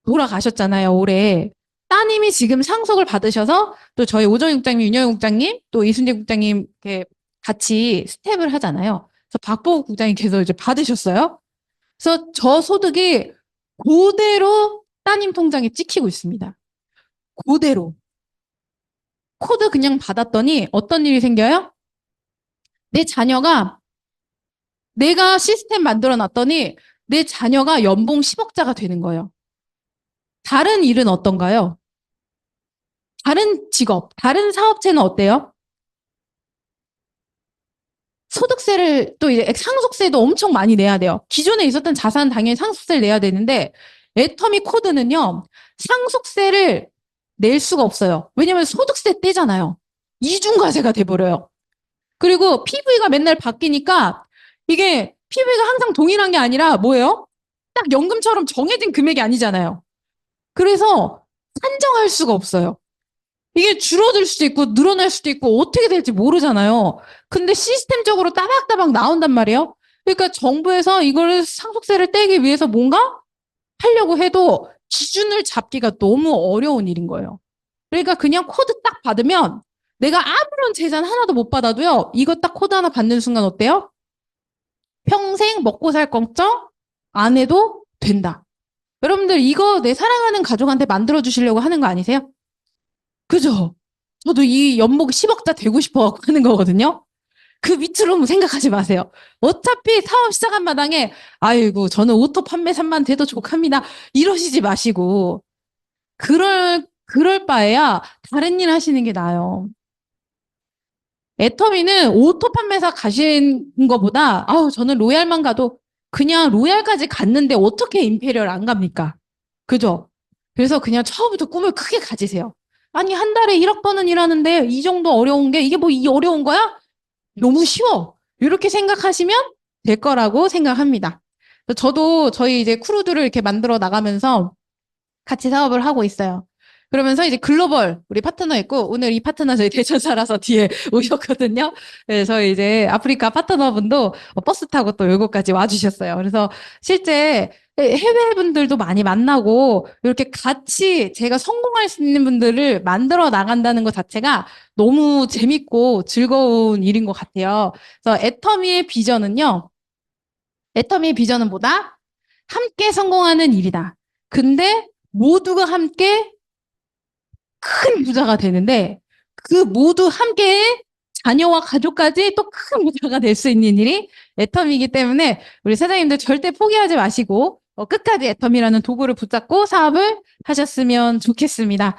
돌아가셨잖아요, 올해. 따님이 지금 상속을 받으셔서 또 저희 오정희 국장님, 윤영희 국장님, 또 이순재 국장님 이렇게 같이 스텝을 하잖아요. 그래서 박보국 국장님께서 이제 받으셨어요. 그래서 저 소득이 그대로 따님 통장에 찍히고 있습니다. 그대로. 코드 그냥 받았더니 어떤 일이 생겨요? 내 자녀가 내가 시스템 만들어 놨더니 내 자녀가 연봉 10억자가 되는 거예요. 다른 일은 어떤가요? 다른 직업, 다른 사업체는 어때요? 소득세를 또 이제 상속세도 엄청 많이 내야 돼요. 기존에 있었던 자산 당연히 상속세를 내야 되는데 애터미 코드는요. 상속세를 낼 수가 없어요. 왜냐면 소득세 떼잖아요. 이중과세가 돼버려요. 그리고 PV가 맨날 바뀌니까 이게 PV가 항상 동일한 게 아니라 뭐예요? 딱 연금처럼 정해진 금액이 아니잖아요. 그래서 산정할 수가 없어요. 이게 줄어들 수도 있고 늘어날 수도 있고 어떻게 될지 모르잖아요. 근데 시스템적으로 따박따박 나온단 말이에요. 그러니까 정부에서 이거를 상속세를 떼기 위해서 뭔가 하려고 해도 기준을 잡기가 너무 어려운 일인 거예요. 그러니까 그냥 코드 딱 받으면 내가 아무런 재산 하나도 못 받아도요. 이거 딱 코드 하나 받는 순간 어때요? 평생 먹고 살 걱정 안 해도 된다. 여러분들 이거 내 사랑하는 가족한테 만들어 주시려고 하는 거 아니세요? 그죠? 저도 이 연봉 10억자 되고 싶어 하는 거거든요. 그 밑으로 생각하지 마세요. 어차피 사업 시작한 마당에 아이고 저는 오토 판매사만 돼도 족합니다. 이러시지 마시고 그럴 바에야 다른 일 하시는 게 나아요. 애터미는 오토 판매사 가신 거보다 아우 저는 로얄만 가도 그냥 로얄까지 갔는데 어떻게 임페리얼 안 갑니까? 그죠? 그래서 그냥 처음부터 꿈을 크게 가지세요. 아니 한 달에 1억 버는 일하는데 이 정도 어려운 게 이게 뭐 이 어려운 거야? 너무 쉬워. 이렇게 생각하시면 될 거라고 생각합니다. 저도 저희 이제 크루들을 이렇게 만들어 나가면서 같이 사업을 하고 있어요. 그러면서 이제 글로벌 우리 파트너 있고 오늘 이 파트너 저희 대전 살아서 뒤에 오셨거든요. 그래서 이제 아프리카 파트너분도 버스 타고 또 요거까지 와주셨어요. 그래서 실제 해외 분들도 많이 만나고 이렇게 같이 제가 성공할 수 있는 분들을 만들어 나간다는 것 자체가 너무 재밌고 즐거운 일인 것 같아요. 그래서 애터미의 비전은 뭐다? 함께 성공하는 일이다. 근데 모두가 함께 큰 부자가 되는데 그 모두 함께 자녀와 가족까지 또 큰 부자가 될 수 있는 일이 애터미이기 때문에 우리 사장님들 절대 포기하지 마시고 끝까지 애터미라는 도구를 붙잡고 사업을 하셨으면 좋겠습니다.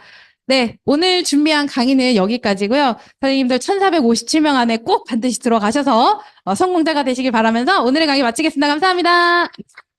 네, 오늘 준비한 강의는 여기까지고요. 선생님들 1457명 안에 꼭 반드시 들어가셔서 성공자가 되시길 바라면서 오늘의 강의 마치겠습니다. 감사합니다.